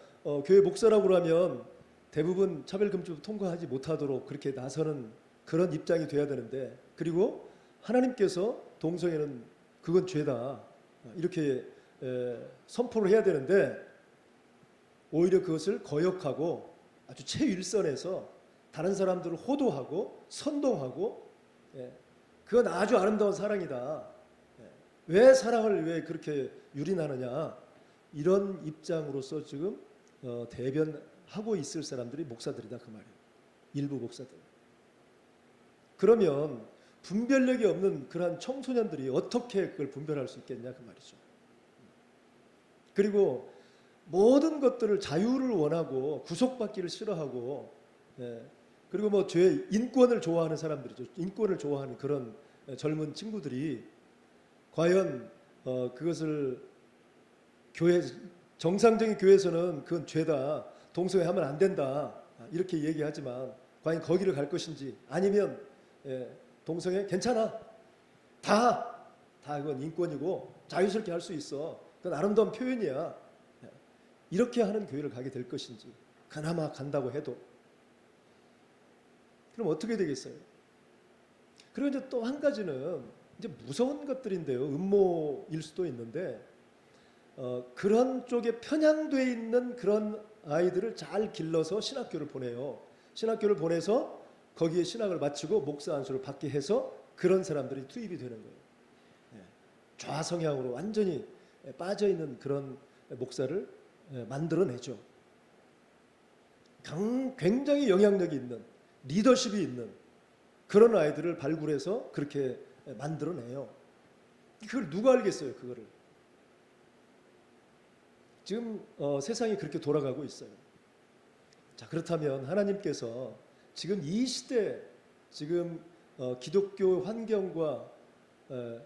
교회 목사라고 하면 대부분 차별금지법 통과하지 못하도록 그렇게 나서는 그런 입장이 돼야 되는데, 그리고 하나님께서 동성애는 그건 죄다 이렇게 선포를 해야 되는데, 오히려 그것을 거역하고 아주 최일선에서 다른 사람들을 호도하고 선동하고, 그건 아주 아름다운 사랑이다. 왜 사랑을 왜 그렇게 유린하느냐, 이런 입장으로서 지금 대변하고 있을 사람들이 목사들이다 그 말이에요. 일부 목사들. 그러면 분별력이 없는 그러한 청소년들이 어떻게 그걸 분별할 수 있겠냐 그 말이죠. 그리고 모든 것들을 자유를 원하고 구속받기를 싫어하고, 그리고 뭐 죄 인권을 좋아하는 사람들이죠. 인권을 좋아하는 그런 젊은 친구들이 과연 그것을 교회, 정상적인 교회에서는 그건 죄다, 동성애 하면 안 된다 이렇게 얘기하지만 과연 거기를 갈 것인지, 아니면 동성애 괜찮아, 다 그건 인권이고 자유스럽게 할 수 있어, 그건 아름다운 표현이야, 이렇게 하는 교회를 가게 될 것인지, 그나마 간다고 해도. 그럼 어떻게 되겠어요? 그리고 이제 또 한 가지는 이제 무서운 것들인데요, 음모일 수도 있는데, 그런 쪽에 편향돼 있는 그런 아이들을 잘 길러서 신학교를 보내요. 신학교를 보내서 거기에 신학을 마치고 목사 안수를 받게 해서 그런 사람들이 투입이 되는 거예요. 좌성향으로 완전히 빠져 있는 그런 목사를 만들어내죠. 굉장히 영향력이 있는, 리더십이 있는 그런 아이들을 발굴해서 그렇게 만들어내요. 그걸 누가 알겠어요, 그거를. 지금 세상이 그렇게 돌아가고 있어요. 자, 그렇다면 하나님께서 지금 이 시대, 지금 기독교 환경과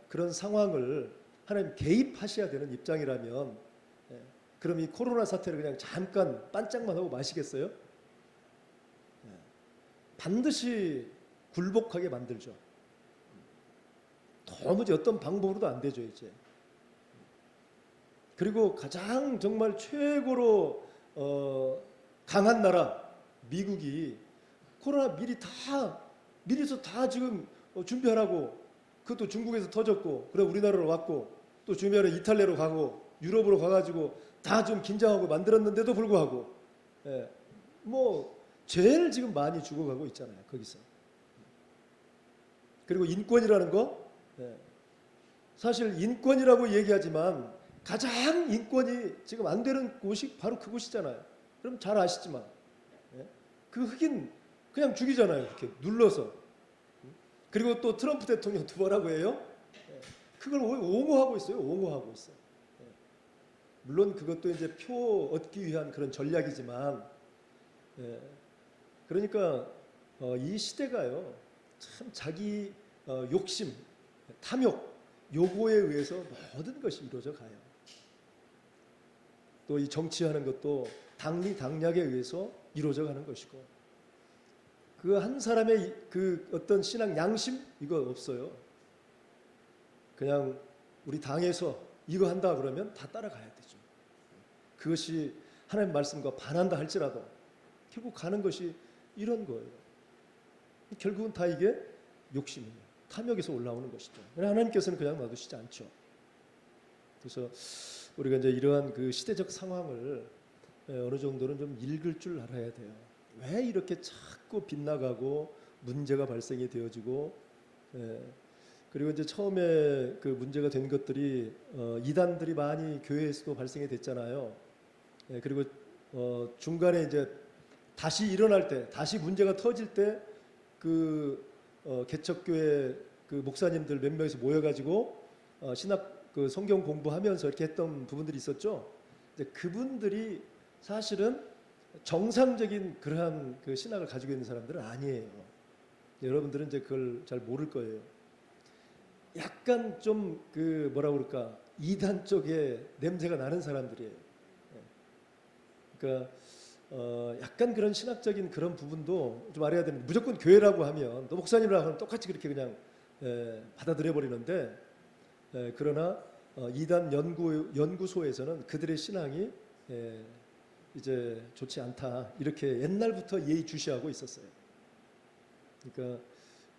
그런 상황을 하나님 개입하셔야 되는 입장이라면, 그럼 이 코로나 사태를 그냥 잠깐 반짝만 하고 마시겠어요? 반드시 굴복하게 만들죠. 도무지 어떤 방법으로도 안 되죠, 이제. 그리고 가장 정말 최고로 강한 나라 미국이 코로나 미리서 다 지금 준비하라고, 그것도 중국에서 터졌고, 그래 우리나라로 왔고, 또 주변에 이탈리아로 가고 유럽으로 가가지고 다 좀 긴장하고 만들었는데도 불구하고, 뭐 제일 지금 많이 죽어가고 있잖아요, 거기서. 그리고 인권이라는 거, 사실 인권이라고 얘기하지만 가장 인권이 지금 안 되는 곳이 바로 그곳이잖아요. 그럼 잘 아시지만, 그 흑인 그냥 죽이잖아요, 이렇게 눌러서. 그리고 또 트럼프 대통령도 뭐라고 해요? 그걸 옹호하고 있어요. 옹호하고 있어요. 물론 그것도 이제 표 얻기 위한 그런 전략이지만, 그러니까 이 시대가요, 참 자기 욕심, 탐욕, 요거에 의해서 모든 것이 이루어져 가요. 또 이 정치하는 것도 당리당략에 의해서 이루어져 가는 것이고, 그 한 사람의 그 어떤 신앙 양심 이거 없어요. 그냥 우리 당에서 이거 한다 그러면 다 따라가야 되죠. 그것이 하나님 말씀과 반한다 할지라도 결국 가는 것이 이런 거예요. 결국은 다 이게 욕심이에요. 탐욕에서 올라오는 것이죠. 하나님께서는 그냥 놔두시지 않죠. 그래서 우리가 이제 이러한 그 시대적 상황을 어느 정도는 좀 읽을 줄 알아야 돼요. 왜 이렇게 자꾸 빗나가고 문제가 발생이 되어지고, 그리고 이제 처음에 그 문제가 된 것들이 이단들이 많이 교회에서도 발생이 됐잖아요. 그리고 중간에 이제 다시 일어날 때, 다시 문제가 터질 때 그 개척교회 그 목사님들 몇 명이서 모여가지고 신학 그 성경 공부하면서 이렇게 했던 부분들이 있었죠. 이제 그분들이 사실은 정상적인 그러한 그 신학을 가지고 있는 사람들은 아니에요. 여러분들은 이제 그걸 잘 모를 거예요. 약간 좀 그 뭐라 그럴까, 이단 쪽에 냄새가 나는 사람들이에요. 그러니까 약간 그런 신학적인 그런 부분도 좀 알아야 되는. 무조건 교회라고 하면, 또 목사님이라고 하면 똑같이 그렇게 그냥 받아들여 버리는데, 그러나 이단 연구소에서는 그들의 신앙이 이제 좋지 않다 이렇게 옛날부터 예의주시하고 있었어요. 그러니까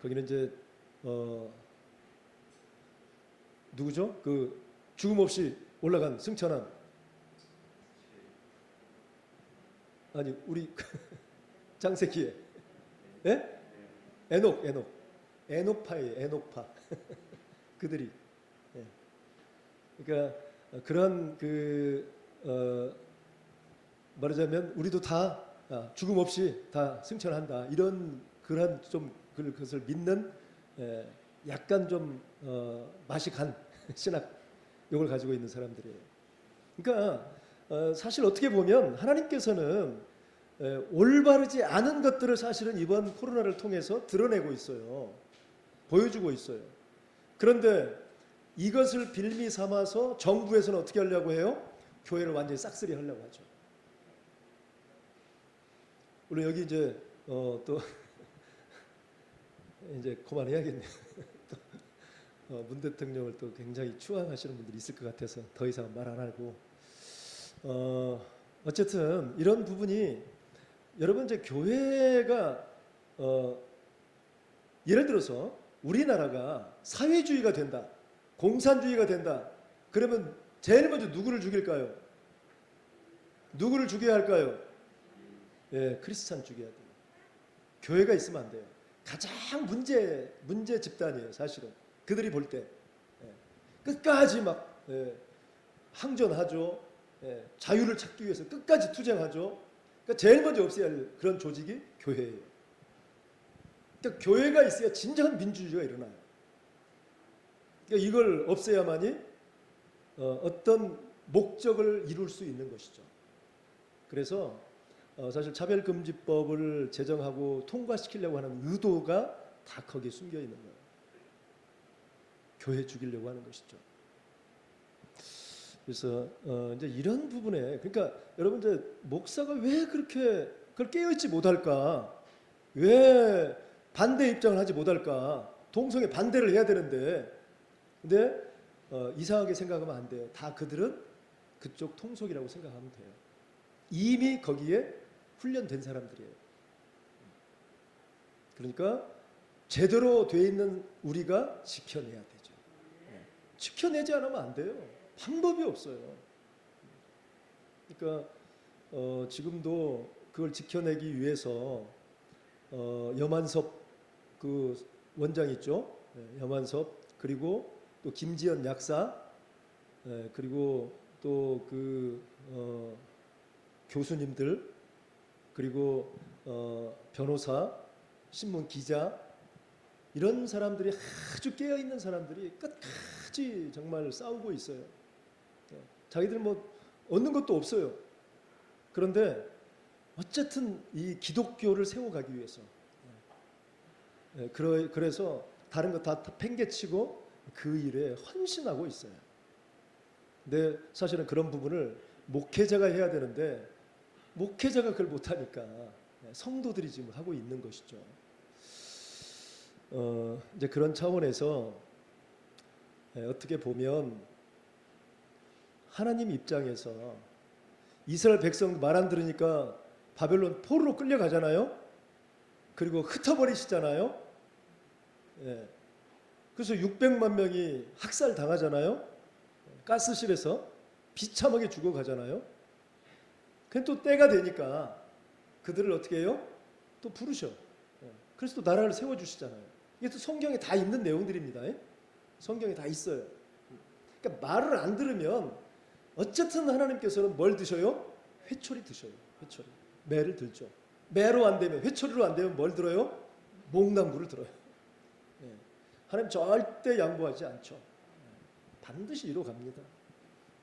거기는 이제 누구죠? 그 죽음 없이 올라간 승천한 아니 우리 장세기에 예? 에녹파예요. 에녹파 그들이 그러니까 그런 말하자면 우리도 다 죽음 없이 다 승천한다 이런 그런 좀 그것을 믿는 약간 좀 맛이 간 신학욕을 가지고 있는 사람들이에요. 그러니까 사실 어떻게 보면 하나님께서는 올바르지 않은 것들을 사실은 이번 코로나를 통해서 드러내고 있어요. 보여주고 있어요. 그런데 이것을 빌미 삼아서 정부에서는 어떻게 하려고 해요? 교회를 완전히 싹쓸이 하려고 하죠. 물론 여기 이제 또 이제 그만해야겠네요. 문 대통령을 또 굉장히 추앙하시는 분들이 있을 것 같아서 더 이상 말 안 하고 어쨌든 이런 부분이 여러분 이제 교회가 예를 들어서 우리나라가 사회주의가 된다, 공산주의가 된다. 그러면 제일 먼저 누구를 죽일까요? 누구를 죽여야 할까요? 예, 크리스찬 죽여야 돼요. 교회가 있으면 안 돼요. 가장 문제 집단이에요, 사실은. 그들이 볼 때. 예, 끝까지 막 항전하죠. 예, 자유를 찾기 위해서 끝까지 투쟁하죠. 그러니까 제일 먼저 없애야 할 그런 조직이 교회예요. 그러니까 교회가 있어야 진정한 민주주의가 일어나요. 그러니까 이걸 없애야만이 어떤 목적을 이룰 수 있는 것이죠. 그래서 사실 차별금지법을 제정하고 통과시키려고 하는 의도가 다 거기에 숨겨 있는 거예요. 교회 죽이려고 하는 것이죠. 그래서 이제 이런 부분에 그러니까 여러분 이제 목사가 왜 그렇게 그걸 깨어있지 못할까? 왜 반대 입장을 하지 못할까? 동성애 반대를 해야 되는데 근데 이상하게 생각하면 안 돼요. 다 그들은 그쪽 통속이라고 생각하면 돼요. 이미 거기에 훈련된 사람들이에요. 그러니까 제대로 돼 있는 우리가 지켜내야 되죠. 지켜내지 않으면 안 돼요. 방법이 없어요. 그러니까 지금도 그걸 지켜내기 위해서 염한섭 그 원장 있죠. 염한섭 그리고 또 김지연 약사 그리고 또 그 교수님들 그리고 변호사 신문 기자 이런 사람들이 아주 깨어 있는 사람들이 끝까지 정말 싸우고 있어요. 자기들 뭐 얻는 것도 없어요. 그런데 어쨌든 이 기독교를 세워가기 위해서 그래서 다른 거 다 팽개치고 그 일에 헌신하고 있어요. 근데 사실은 그런 부분을 목회자가 해야 되는데 목회자가 그걸 못하니까 성도들이 지금 하고 있는 것이죠. 이제 그런 차원에서 어떻게 보면 하나님 입장에서 이스라엘 백성 말 안 들으니까 바벨론 포로로 끌려가잖아요. 그리고 흩어버리시잖아요. 그래서 600만 명이 학살 당하잖아요. 가스실에서 비참하게 죽어가잖아요. 근데 또 때가 되니까 그들을 어떻게 해요? 또 부르셔. 그래서 또 나라를 세워주시잖아요. 이게 또 성경에 다 있는 내용들입니다. 성경에 다 있어요. 그러니까 말을 안 들으면 어쨌든 하나님께서는 뭘 드셔요? 회초리 드셔요. 회초리. 매를 들죠. 매로 안 되면 회초리로 안 되면 뭘 들어요? 목남구를 들어요. 하나님 절대 양보하지 않죠. 반드시 이뤄갑니다.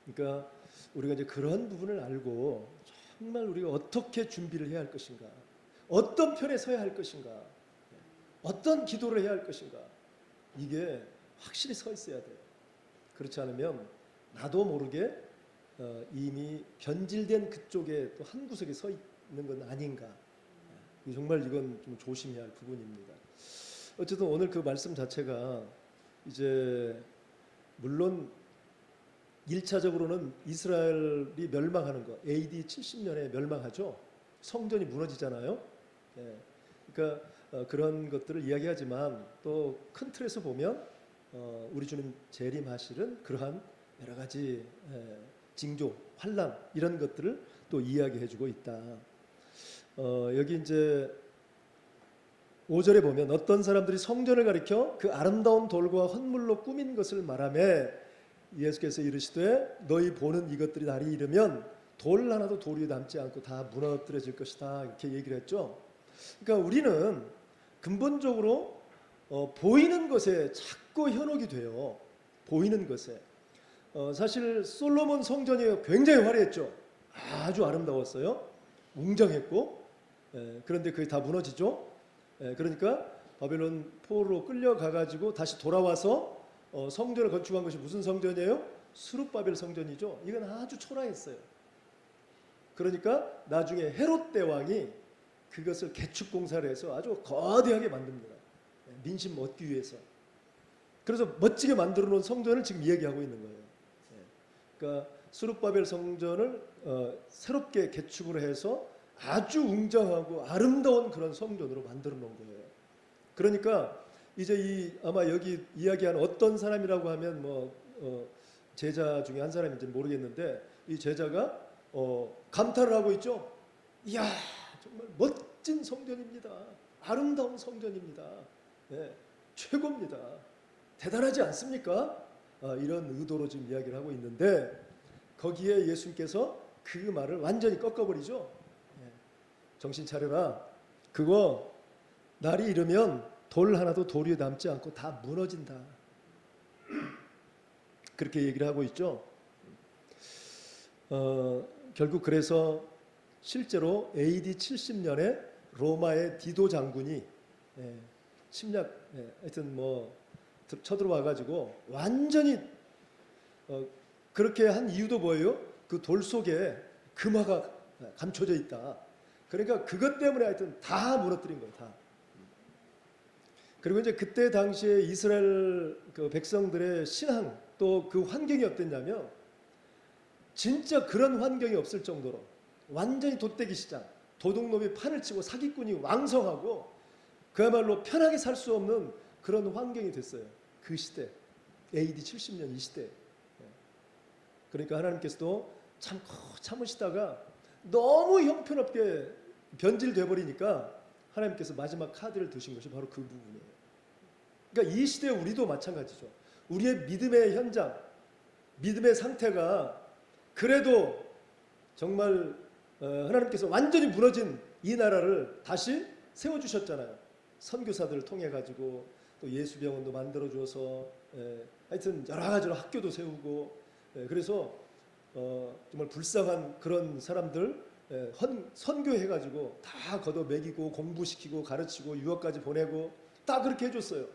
그러니까 우리가 이제 그런 부분을 알고 정말 우리가 어떻게 준비를 해야 할 것인가, 어떤 편에 서야 할 것인가, 어떤 기도를 해야 할 것인가, 이게 확실히 서 있어야 돼요. 그렇지 않으면 나도 모르게 이미 변질된 그쪽에 또 한 구석에 서 있는 건 아닌가. 정말 이건 좀 조심해야 할 부분입니다. 어쨌든 오늘 그 말씀 자체가 이제 물론 1차적으로는 이스라엘이 멸망하는 거, AD 70년에 멸망하죠. 성전이 무너지잖아요. 예. 그러니까 그런 것들을 이야기하지만 또 큰 틀에서 보면 우리 주님 재림하실은 그러한 여러 가지 징조, 환란 이런 것들을 또 이야기해주고 있다. 여기 이제 5절에 보면 어떤 사람들이 성전을 가리켜 그 아름다운 돌과 헌물로 꾸민 것을 말하며 예수께서 이르시되 너희 보는 이것들이 날이 이르면 돌 하나도 돌 위에 남지 않고 다 무너뜨려질 것이다 이렇게 얘기를 했죠. 그러니까 우리는 근본적으로 보이는 것에 자꾸 현혹이 돼요. 보이는 것에. 사실 솔로몬 성전이 굉장히 화려했죠. 아주 아름다웠어요. 웅장했고 그런데 그게 다 무너지죠. 그러니까 바벨론 포로로 끌려가가지고 다시 돌아와서 성전을 건축한 것이 무슨 성전이에요? 스룹바벨 성전이죠. 이건 아주 초라했어요. 그러니까 나중에 헤롯 대왕이 그것을 개축 공사를 해서 아주 거대하게 만듭니다. 민심 얻기 위해서. 그래서 멋지게 만들어 놓은 성전을 지금 이야기하고 있는 거예요. 그러니까 스룹바벨 성전을 새롭게 개축을 해서 아주 웅장하고 아름다운 그런 성전으로 만들어 놓은 거예요. 그러니까 이제 아마 여기 이야기한 어떤 사람이라고 하면 제자 중에 한 사람인지 모르겠는데 이 제자가 감탄을 하고 있죠. 이야 정말 멋진 성전입니다. 아름다운 성전입니다. 네, 최고입니다. 대단하지 않습니까? 이런 의도로 지금 이야기를 하고 있는데 거기에 예수님께서 그 말을 완전히 꺾어버리죠. 정신 차려라. 그거 날이 이르면 돌 하나도 돌 위에 남지 않고 다 무너진다. 그렇게 얘기를 하고 있죠. 결국 그래서 실제로 AD 70년에 로마의 디도 장군이 침략, 하여튼 쳐들어와 가지고 완전히 그렇게 한 이유도 뭐예요? 그 돌 속에 금화가 감춰져 있다. 그러니까 그것 때문에 하여튼 다 무너뜨린 거예요. 다. 그리고 이제 그때 당시에 이스라엘 그 백성들의 신앙 또 그 환경이 어땠냐면 진짜 그런 환경이 없을 정도로 완전히 돛대기 시장, 도둑놈이 판을 치고 사기꾼이 왕성하고 그야말로 편하게 살 수 없는 그런 환경이 됐어요. 그 시대, AD 70년 이 시대. 그러니까 하나님께서도 참으시다가 너무 형편없게 변질돼 버리니까 하나님께서 마지막 카드를 드신 것이 바로 그 부분이에요. 그러니까 이 시대 우리도 마찬가지죠. 우리의 믿음의 현장, 믿음의 상태가 그래도 정말 하나님께서 완전히 무너진 이 나라를 다시 세워주셨잖아요. 선교사들을 통해 가지고 또 예수병원도 만들어 줘서 하여튼 여러 가지로 학교도 세우고 그래서 정말 불쌍한 그런 사람들 선교해 가지고 다 걷어 먹이고 공부시키고 가르치고 유학까지 보내고 다 그렇게 해줬어요.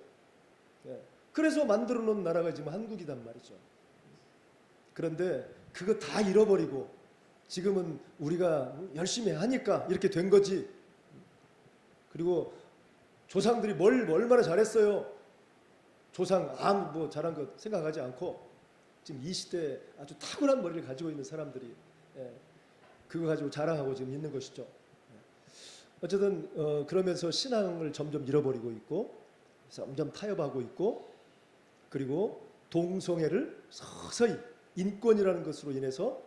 그래서 만들어 놓은 나라가 지금 한국이단 말이죠. 그런데 그거 다 잃어버리고 지금은 우리가 열심히 하니까 이렇게 된 거지. 그리고 조상들이 뭘 얼마나 잘했어요. 조상 잘한 것 생각하지 않고 지금 이 시대에 아주 탁월한 머리를 가지고 있는 사람들이 그거 가지고 자랑하고 지금 있는 것이죠. 어쨌든 그러면서 신앙을 점점 잃어버리고 있고 점점 타협하고 있고 그리고 동성애를 서서히 인권이라는 것으로 인해서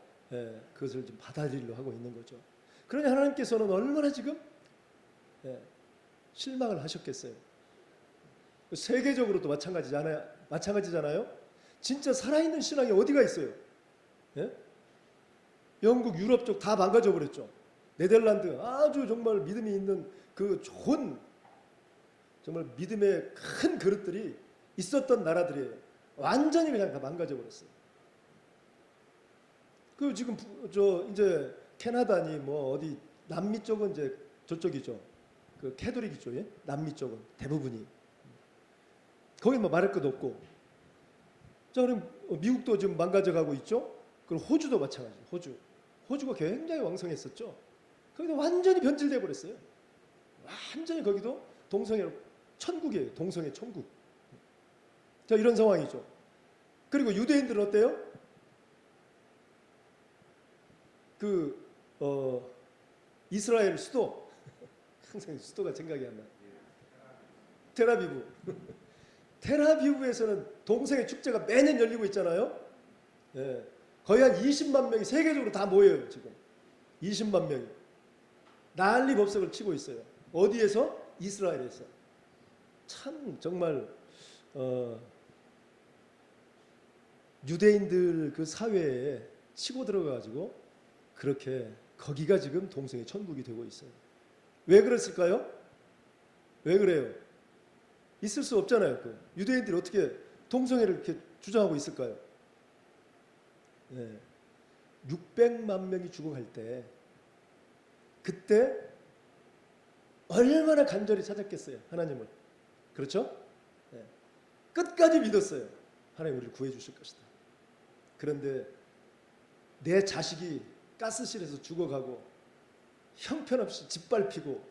그것을 좀 받아들이려 하고 있는 거죠. 그러니 하나님께서는 얼마나 지금 실망을 하셨겠어요. 세계적으로도 마찬가지잖아요. 진짜 살아있는 신앙이 어디가 있어요? 영국, 유럽 쪽 다 망가져 버렸죠. 네덜란드 아주 정말 믿음이 있는 그 좋은 정말 믿음의 큰 그릇들이 있었던 나라들이에요. 완전히 그냥 다 망가져 버렸어요. 그 지금 이제 캐나다니 어디 남미 쪽은 이제 저쪽이죠. 그 캐톨릭이죠. 남미 쪽은 대부분이. 거기 말할 것도 없고. 자, 그럼 미국도 지금 망가져가고 있죠. 그리고 호주도 마찬가지예요. 호주가 굉장히 왕성했었죠. 거기도 완전히 변질돼 버렸어요. 완전히 거기도 동성애 천국이에요. 동성애 천국. 자, 이런 상황이죠. 그리고 유대인들은 어때요? 그 이스라엘 수도 항상 수도가 생각이 안 나. 텔아비브. 텔아비브에서는 동성애 축제가 매년 열리고 있잖아요. 예, 거의 한 20만 명이 세계적으로 다 모여요 지금. 20만 명이 난리 법석을 치고 있어요. 어디에서? 이스라엘에서. 참 정말 유대인들 그 사회에 치고 들어가가지고 그렇게 거기가 지금 동성애 천국이 되고 있어요. 왜 그랬을까요? 왜 그래요? 있을 수 없잖아요. 그 유대인들이 어떻게 동성애를 이렇게 주장하고 있을까요? 네. 600만 명이 죽어갈 때 그때 얼마나 간절히 찾았겠어요 하나님을. 그렇죠? 네. 끝까지 믿었어요. 하나님 우리를 구해 주실 것이다. 그런데 내 자식이 가스실에서 죽어가고 형편없이 짓밟히고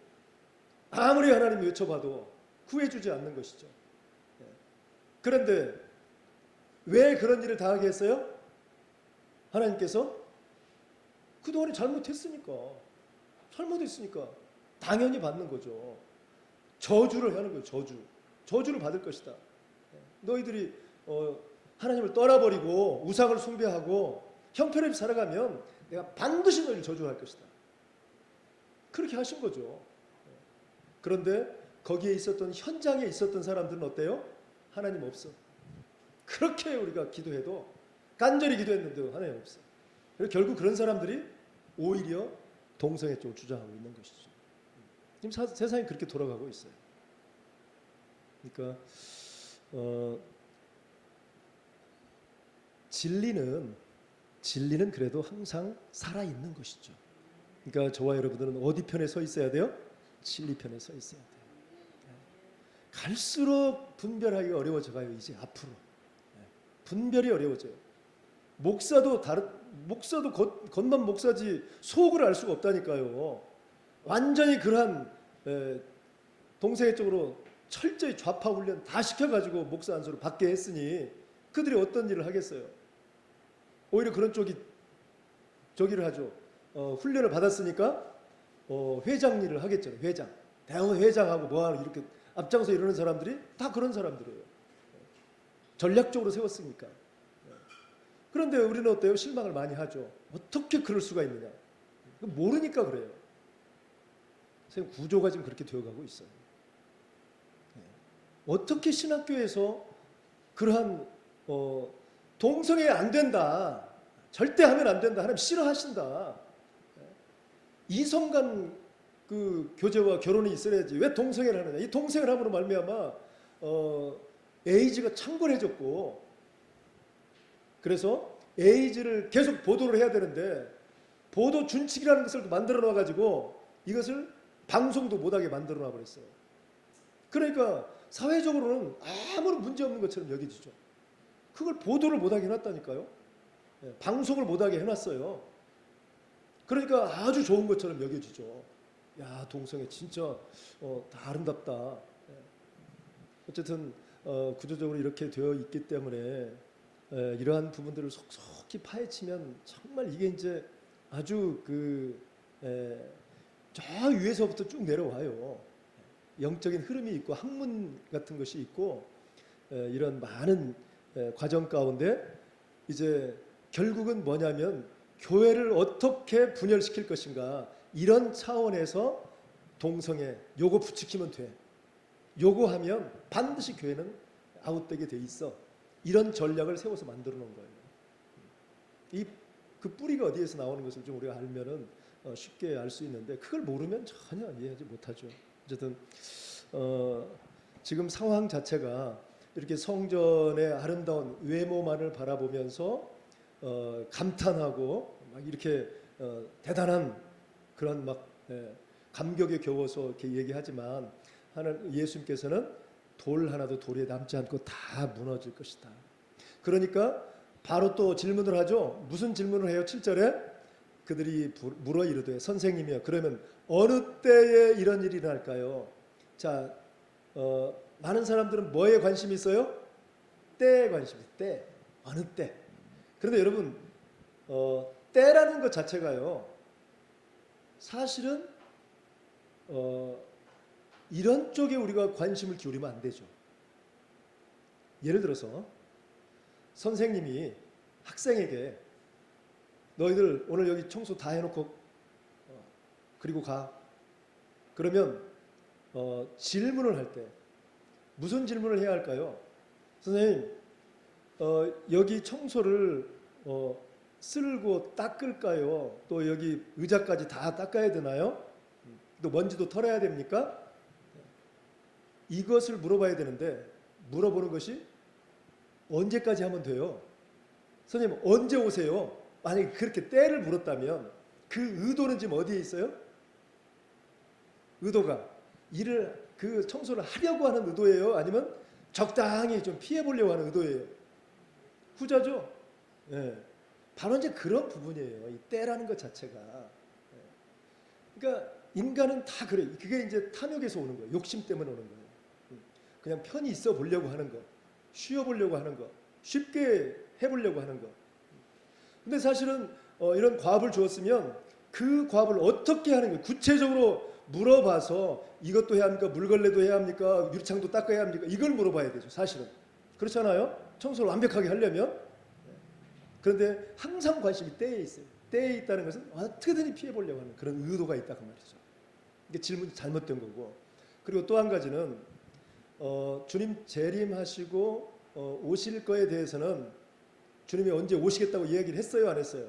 아무리 하나님이 외쳐봐도 구해주지 않는 것이죠. 네. 그런데 왜 그런 일을 당하게 했어요? 하나님께서 그동안에 잘못했으니까 당연히 받는 거죠. 저주를 하는 거예요. 저주를 받을 것이다. 너희들이 하나님을 떠나버리고 우상을 숭배하고 형편없이 살아가면 내가 반드시 너희를 저주할 것이다. 그렇게 하신 거죠. 그런데 거기에 있었던 현장에 있었던 사람들은 어때요? 하나님 없어. 그렇게 우리가 기도해도 간절히 기도했는데 하나님 없어. 그리고 결국 그런 사람들이 오히려 동성애 쪽을 주장하고 있는 것이죠. 지금 세상이 그렇게 돌아가고 있어요. 그러니까 진리는 그래도 항상 살아있는 것이죠. 그러니까 저와 여러분들은 어디 편에 서 있어야 돼요? 진리 편에 서 있어야 돼요. 갈수록 분별하기가 어려워져가요. 이제 앞으로 분별이 어려워져요. 목사도 겉만 목사지 속을 알 수가 없다니까요. 완전히 그러한 동성애 쪽으로 철저히 좌파 훈련 다 시켜가지고 목사 안수를 받게 했으니 그들이 어떤 일을 하겠어요? 오히려 그런 쪽이 저기를 하죠. 훈련을 받았으니까 회장 일을 하겠죠. 대학원 회장하고 뭐하고 이렇게 앞장서 이러는 사람들이 다 그런 사람들이에요. 전략적으로 세웠으니까. 그런데 우리는 어때요? 실망을 많이 하죠. 어떻게 그럴 수가 있느냐. 모르니까 그래요. 선생님 구조가 지금 그렇게 되어가고 있어요. 어떻게 신학교에서 그러한 동성애 안 된다, 절대 하면 안 된다, 하나님 싫어하신다, 이성간 그 교제와 결혼이 있어야지 왜 동성애를 하느냐. 이 동성애를 함으로 말미암아 에이즈가 창궐해졌고, 그래서 에이즈를 계속 보도를 해야 되는데 보도 준칙이라는 것을 만들어 놔가지고 이것을 방송도 못하게 만들어 놔버렸어요. 그러니까 사회적으로는 아무런 문제 없는 것처럼 여겨지죠. 그걸 보도를 못하게 해놨다니까요. 방송을 못하게 해놨어요. 그러니까 아주 좋은 것처럼 여겨지죠. 야, 동성애 진짜 다 아름답다. 어쨌든 구조적으로 이렇게 되어 있기 때문에 이러한 부분들을 속속히 파헤치면 정말 이게 이제 아주 저 위에서부터 쭉 내려와요. 영적인 흐름이 있고 학문 같은 것이 있고 이런 많은 과정 가운데 이제 결국은 뭐냐면 교회를 어떻게 분열시킬 것인가, 이런 차원에서 동성애 요거 부추기면 돼. 요거 하면 반드시 교회는 아웃되게 돼 있어. 이런 전략을 세워서 만들어 놓은 거예요. 그 뿌리가 어디에서 나오는 것을 좀 우리가 알면은 쉽게 알 수 있는데 그걸 모르면 전혀 이해하지 못하죠. 어쨌든 지금 상황 자체가 이렇게 성전의 아름다운 외모만을 바라보면서 감탄하고 막 이렇게 대단한 그런 막 감격에 겨워서 이렇게 얘기하지만 예수님께서는 돌 하나도 돌에 남지 않고 다 무너질 것이다. 그러니까 바로 또 질문을 하죠. 무슨 질문을 해요? 7절에 그들이 물어 이르되 선생님이여 그러면 어느 때에 이런 일이 일어날까요? 자, 많은 사람들은 뭐에 관심이 있어요? 때에 관심이 있어요. 때. 어느 때. 그런데 여러분 때라는 것 자체가요. 사실은 이런 쪽에 우리가 관심을 기울이면 안 되죠. 예를 들어서 선생님이 학생에게 너희들 오늘 여기 청소 다 해놓고 그리고 가. 그러면 질문을 할 때 무슨 질문을 해야 할까요? 선생님, 여기 청소를 쓸고 닦을까요? 또 여기 의자까지 다 닦아야 되나요? 또 먼지도 털어야 됩니까? 이것을 물어봐야 되는데 물어보는 것이 언제까지 하면 돼요? 선생님 언제 오세요? 만약에 그렇게 때를 물었다면 그 의도는 지금 어디에 있어요? 의도가 그 청소를 하려고 하는 의도예요? 아니면 적당히 좀 피해 보려고 하는 의도예요? 후자죠. 예. 바로 이제 그런 부분이에요. 이 때라는 것 자체가. 예. 그러니까 인간은 다 그래. 그게 이제 탐욕에서 오는 거예요. 욕심 때문에 오는 거예요. 그냥 편히 있어 보려고 하는 거, 쉬어 보려고 하는 거, 쉽게 해보려고 하는 거. 근데 사실은 이런 과업을 주었으면 그 과업을 어떻게 하는 거예요? 구체적으로 물어봐서 이것도 해야 합니까? 물걸레도 해야 합니까? 유리창도 닦아야 합니까? 이걸 물어봐야 되죠. 사실은. 그렇잖아요? 청소를 완벽하게 하려면. 그런데 항상 관심이 때에 있어요. 때에 있다는 것은 어떻게든지 피해 보려고 하는 그런 의도가 있다 그 말이죠. 이게 질문이 잘못된 거고. 그리고 또 한 가지는 주님 재림하시고 오실 거에 대해서는 주님이 언제 오시겠다고 이야기를 했어요, 안 했어요?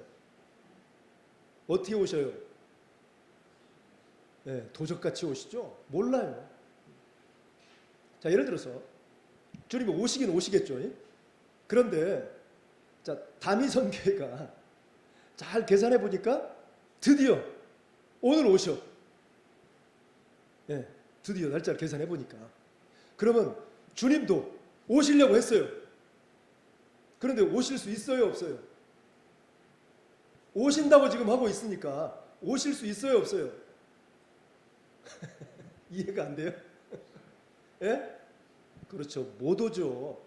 어떻게 오셔요? 네, 도적같이 오시죠? 몰라요. 자, 예를 들어서 주님이 오시긴 오시겠죠. 그런데 자, 다미선교회가 잘 계산해 보니까 드디어 오늘 오셔. 네, 드디어 날짜를 계산해 보니까. 그러면 주님도 오시려고 했어요. 그런데 오실 수 있어요, 없어요? 오신다고 지금 하고 있으니까 오실 수 있어요, 없어요? 이해가 안 돼요? 예? 그렇죠. 못 오죠.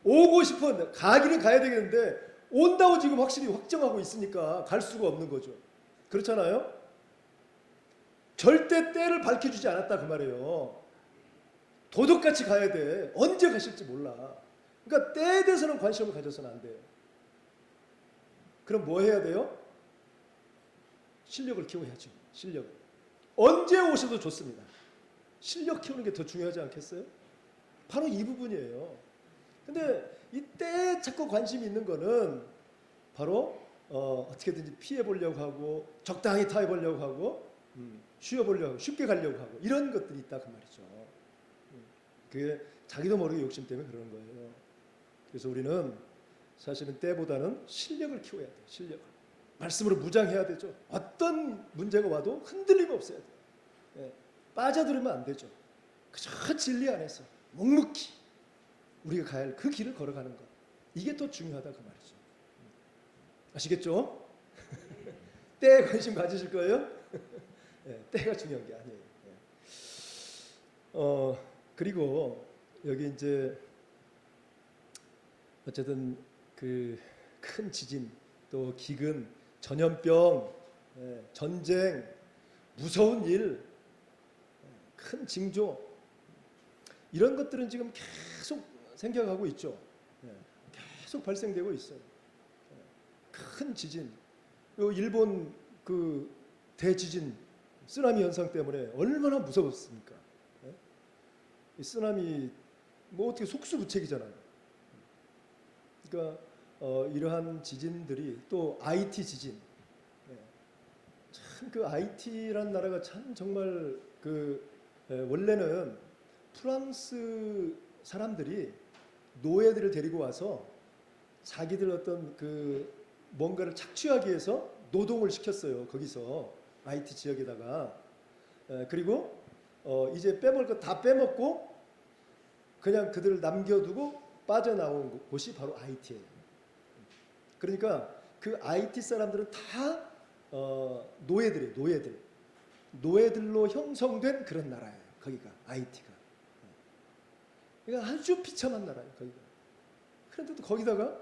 오고 싶어. 가기는 가야 되겠는데 온다고 지금 확실히 확정하고 있으니까 갈 수가 없는 거죠. 그렇잖아요? 절대 때를 밝혀주지 않았다 그 말이에요. 도둑같이 가야 돼. 언제 가실지 몰라. 그러니까 때에 대해서는 관심을 가져서는 안 돼요. 그럼 뭐 해야 돼요? 실력을 키워야죠. 실력을. 언제 오셔도 좋습니다. 실력 키우는 게 더 중요하지 않겠어요? 바로 이 부분이에요. 근데 이 때에 자꾸 관심이 있는 거는 바로 어떻게든지 피해 보려고 하고 적당히 타해 보려고 하고 쉬어 보려고 하고 쉽게 가려고 하고 이런 것들이 있다 그 말이죠. 그게 자기도 모르게 욕심 때문에 그러는 거예요. 그래서 우리는 사실은 때보다는 실력을 키워야 돼요. 실력을. 말씀으로 무장해야 되죠. 어떤 문제가 와도 흔들림 없어야 돼요. 예, 빠져들으면 안 되죠. 그저 진리 안에서 묵묵히 우리가 가야 할 그 길을 걸어가는 것. 이게 더 중요하다 그 말이죠. 아시겠죠? 때에 관심 가지실 거예요? 예, 때가 중요한 게 아니에요. 예. 그리고 여기 이제 어쨌든 그 큰 지진, 또 기근, 전염병, 전쟁, 무서운 일, 큰 징조 이런 것들은 지금 계속 생겨가고 있죠. 계속 발생되고 있어요. 큰 지진, 일본 그 대지진, 쓰나미 현상 때문에 얼마나 무서웠습니까? 이 쓰나미 뭐 어떻게 속수무책이잖아요. 그러니까 이러한 지진들이 또 IT 지진, 참 그 IT라는 나라가 참 정말 원래는 프랑스 사람들이 노예들을 데리고 와서 자기들 어떤 뭔가를 착취하기 위해서 노동을 시켰어요. 거기서 IT 지역에다가. 그리고 이제 빼먹을 거 다 빼먹고 그냥 그들을 남겨두고 빠져나온 곳이 바로 IT예요. 그러니까 그 IT 사람들은 다 노예들이에요. 노예들로 형성된 그런 나라예요. 거기가 IT가. 그러니까 아주 비참한 나라예요. 거기가. 그런데 또 거기다가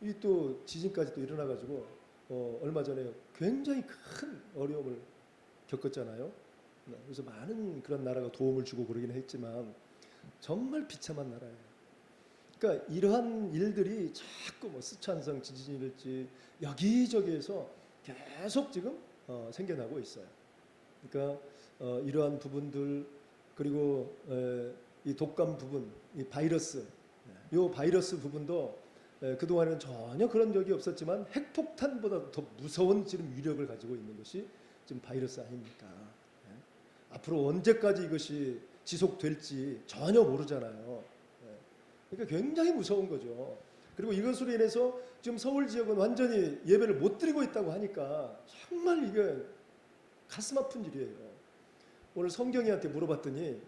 이 또 지진까지 또 일어나가지고 얼마 전에 굉장히 큰 어려움을 겪었잖아요. 그래서 많은 그런 나라가 도움을 주고 그러긴 했지만 정말 비참한 나라예요. 그러니까 이러한 일들이 자꾸 뭐 스촨성 지진이랄지 여기저기에서 계속 지금 생겨나고 있어요. 그러니까 이러한 부분들 그리고 이 독감 부분, 이 바이러스, 이 바이러스 부분도 그동안에는 전혀 그런 적이 없었지만 핵폭탄보다 더 무서운 지금 위력을 가지고 있는 것이 지금 바이러스 아닙니까? 앞으로 언제까지 이것이 지속될지 전혀 모르잖아요. 그러니까 굉장히 무서운 거죠. 그리고 이것으로 인해서 지금 서울 지역은 완전히 예배를 못 드리고 있다고 하니까 정말 이게 가슴 아픈 일이에요. 오늘 성경이한테 물어봤더니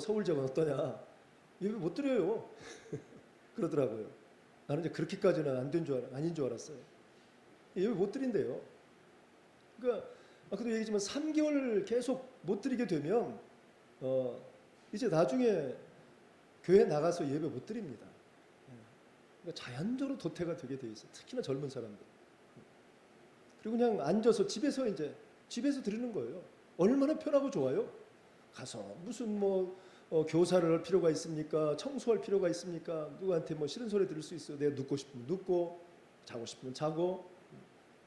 서울 지역은 어떠냐? 예배 못 드려요. 그러더라고요. 나는 이제 그렇게까지는 아닌 줄 알았어요. 예배 못 드린대요. 그러니까 아까도 얘기했지만 3개월 계속 못 드리게 되면 이제 나중에 교회 나가서 예배 못 드립니다. 그러니까 자연적으로 도태가 되게 돼 있어요. 특히나 젊은 사람들. 그리고 그냥 앉아서 집에서 드리는 거예요. 얼마나 편하고 좋아요. 가서 무슨 교사를 할 필요가 있습니까? 청소할 필요가 있습니까? 누구한테 싫은 소리 들을 수 있어요. 내가 눕고 싶으면 눕고 자고 싶으면 자고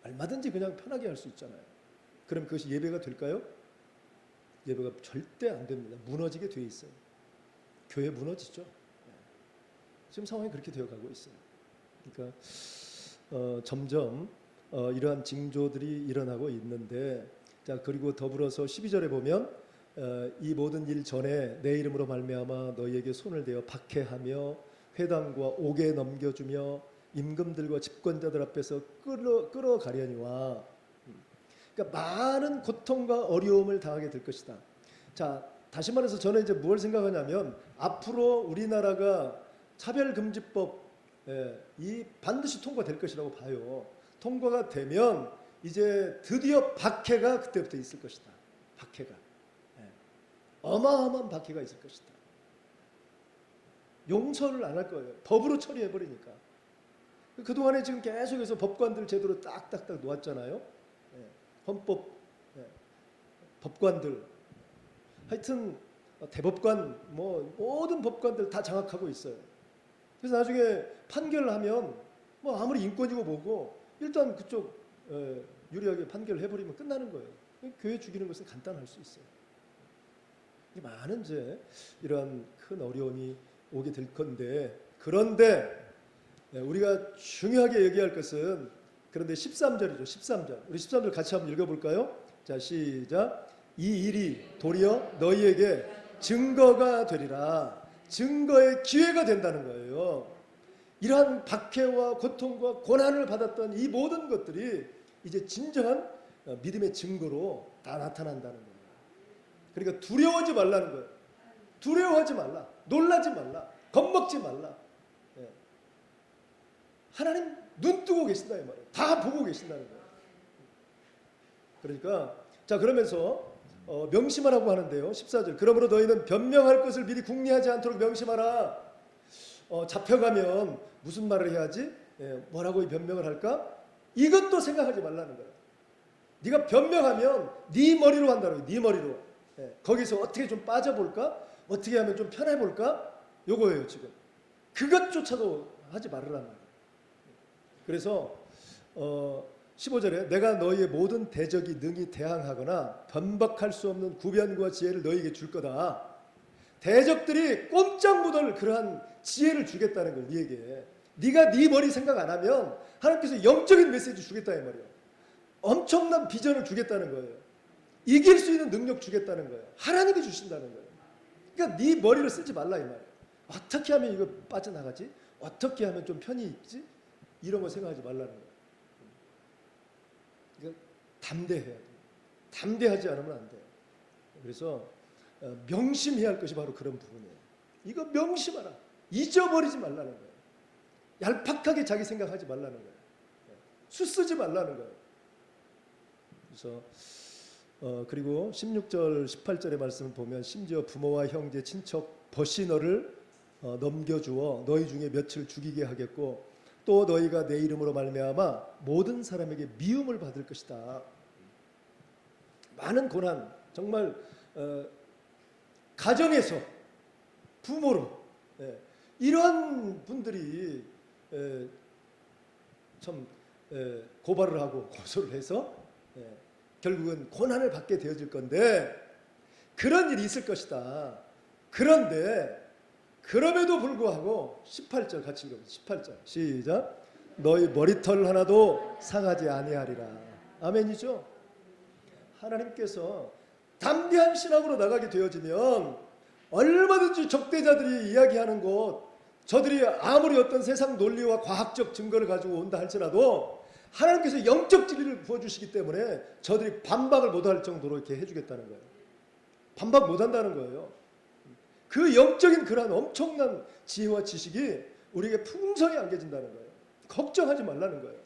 얼마든지 그냥 편하게 할 수 있잖아요. 그럼 그것이 예배가 될까요? 예배가 절대 안 됩니다. 무너지게 돼 있어요. 교회 무너지죠. 지금 상황이 그렇게 되어가고 있어요. 그러니까 점점 이러한 징조들이 일어나고 있는데, 자 그리고 더불어서 12절에 보면 이 모든 일 전에 내 이름으로 말미암아 너희에게 손을 대어 박해하며 회당과 옥에 넘겨주며 임금들과 집권자들 앞에서 끌어가려니와. 그러니까 많은 고통과 어려움을 당하게 될 것이다. 자 다시 말해서 저는 이제 뭘 생각하냐면 앞으로 우리나라가 차별금지법 이 반드시 통과될 것이라고 봐요. 통과가 되면 이제 드디어 박해가 그때부터 있을 것이다. 박해가 어마어마한 박해가 있을 것이다. 용서를 안 할 거예요. 법으로 처리해 버리니까. 그동안에 지금 계속해서 법관들 제도로 딱딱딱 놓았잖아요. 헌법 법관들 하여튼 대법관 모든 법관들 다 장악하고 있어요. 그래서 나중에 판결하면 아무리 인권이고 뭐고 일단 그쪽 유리하게 판결을 해버리면 끝나는 거예요. 교회 죽이는 것은 간단할 수 있어요. 많은 이제 이러한 큰 어려움이 오게 될 건데, 그런데 우리가 중요하게 얘기할 것은 그런데 13절이죠. 13절. 우리 13절 같이 한번 읽어볼까요? 자 시작. 이 일이 도리어 너희에게 증거가 되리라. 증거의 기회가 된다는 거예요. 이러한 박해와 고통과 고난을 받았던 이 모든 것들이 이제 진정한 믿음의 증거로 다 나타난다는 거예요. 그러니까 두려워하지 말라는 거예요. 두려워하지 말라. 놀라지 말라. 겁먹지 말라. 하나님 눈 뜨고 계신다 이 말이에요. 다 보고 계신다는 거예요. 그러니까 자 그러면서 명심하라고 하는데요. 14절. 그러므로 너희는 변명할 것을 미리 궁리하지 않도록 명심하라. 잡혀가면 무슨 말을 해야지? 뭐라고 변명을 할까? 이것도 생각하지 말라는 거예요. 네가 변명하면 네 머리로 한다는 거예요. 네 머리로. 거기서 어떻게 좀 빠져볼까? 어떻게 하면 좀 편해볼까? 요거예요 지금. 그것조차도 하지 말으라는 거예요. 그래서 15절에 내가 너희의 모든 대적이 능히 대항하거나 변박할 수 없는 구변과 지혜를 너희에게 줄 거다. 대적들이 꼼짝 못할 그러한 지혜를 주겠다는 거예요. 네에게. 네가 네 머리 생각 안 하면 하나님께서 영적인 메시지 주겠다 이 말이에요. 엄청난 비전을 주겠다는 거예요. 이길 수 있는 능력 주겠다는 거예요. 하나님이 주신다는 거예요. 그러니까 네 머리를 쓰지 말라 이 말이에요. 어떻게 하면 이거 빠져나가지? 어떻게 하면 좀 편히 있지? 이런 거 생각하지 말라는 거예요. 그러니까 담대해야 돼요. 담대하지 않으면 안 돼요. 그래서 명심해야 할 것이 바로 그런 부분이에요. 이거 명심하라. 잊어버리지 말라는 거예요. 얄팍하게 자기 생각하지 말라는 거예요. 수쓰지 말라는 거예요. 그래서 그리고 16절 18절의 말씀을 보면 심지어 부모와 형제 친척 벗이 너를 넘겨주어 너희 중에 며칠 죽이게 하겠고 또 너희가 내 이름으로 말미암아 모든 사람에게 미움을 받을 것이다. 많은 고난, 정말 가정에서 부모로 이러한 분들이 참 고발을 하고 고소를 해서 결국은 고난을 받게 되어질 건데, 그런 일이 있을 것이다. 그런데 그럼에도 불구하고 18절 같이 읽어보세요. 18절 시작. 너희 머리털 하나도 상하지 아니하리라. 아멘이죠. 하나님께서 담대한 신앙으로 나가게 되어지면 얼마든지 적대자들이 이야기하는 것, 저들이 아무리 어떤 세상 논리와 과학적 증거를 가지고 온다 할지라도 하나님께서 영적 진리를 부어주시기 때문에 저들이 반박을 못할 정도로 이렇게 해주겠다는 거예요. 반박 못한다는 거예요. 그 영적인 그러한 엄청난 지혜와 지식이 우리에게 풍성히 안겨진다는 거예요. 걱정하지 말라는 거예요.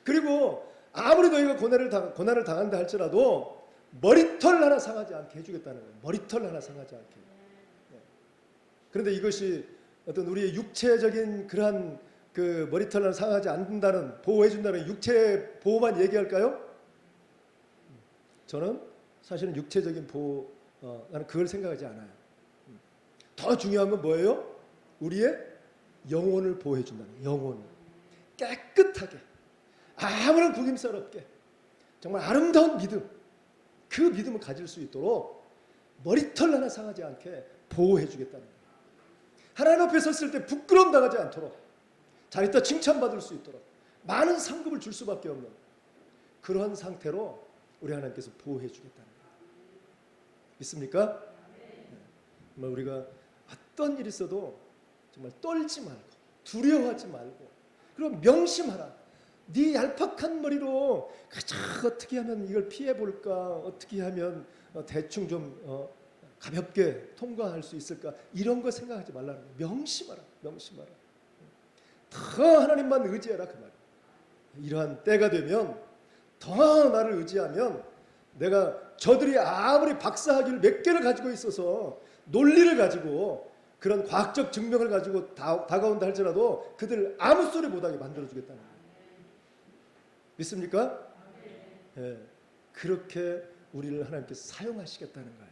그리고 아무리 너희가 고난을 당한다 할지라도 머리털 하나 상하지 않게 해주겠다는 거예요. 머리털 하나 상하지 않게. 그런데 이것이 어떤 우리의 육체적인 그러한 그 머리털 하나 상하지 않는다는, 보호해준다는 육체 보호만 얘기할까요? 저는 사실은 육체적인 보호, 나는 그걸 생각하지 않아요. 더 중요한 건 뭐예요? 우리의 영혼을 보호해준다는 거예요. 영혼을 깨끗하게, 아무런 구김살 없게, 정말 아름다운 믿음, 그 믿음을 가질 수 있도록 머리털 하나 상하지 않게 보호해주겠다는 거예요. 하나님 앞에 섰을 때 부끄러움 당하지 않도록, 잘했다 칭찬받을 수 있도록 많은 상급을 줄 수밖에 없는 그러한 상태로 우리 하나님께서 보호해주겠다는 거예요. 믿습니까? 정말 우리가 어떤 일이 있어도 정말 떨지 말고 두려워하지 말고, 그리고 명심하라. 네 얄팍한 머리로 어떻게 하면 이걸 피해볼까, 어떻게 하면 대충 좀 가볍게 통과할 수 있을까, 이런 거 생각하지 말라는 거예요. 명심하라. 명심하라. 더 하나님만 의지해라 그 말이에요. 이러한 때가 되면 더 나를 의지하면 내가 저들이 아무리 박사학위를 몇 개를 가지고 있어서 논리를 가지고 그런 과학적 증명을 가지고 다가온다 할지라도 그들을 아무 소리 못하게 만들어주겠다는 거예요. 믿습니까? 그렇게 우리를 하나님께서 사용하시겠다는 거예요.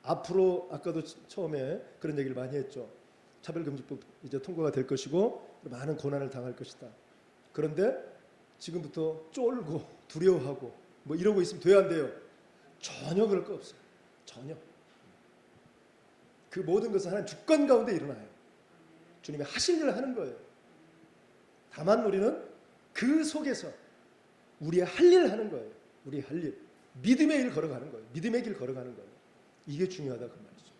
앞으로 아까도 처음에 그런 얘기를 많이 했죠. 차별금지법 이제 통과가 될 것이고 많은 고난을 당할 것이다. 그런데 지금부터 쫄고 두려워하고 뭐 이러고 있으면 돼야 안 돼요? 전혀 그럴 거 없어요. 전혀. 그 모든 것은 하나님 주권 가운데 일어나요. 주님이 하실 일을 하는 거예요. 다만 우리는 그 속에서 우리의 할 일을 하는 거예요. 우리의 할 일. 믿음의 일 걸어가는 거예요. 믿음의 길 걸어가는 거예요. 이게 중요하다 그 말이죠.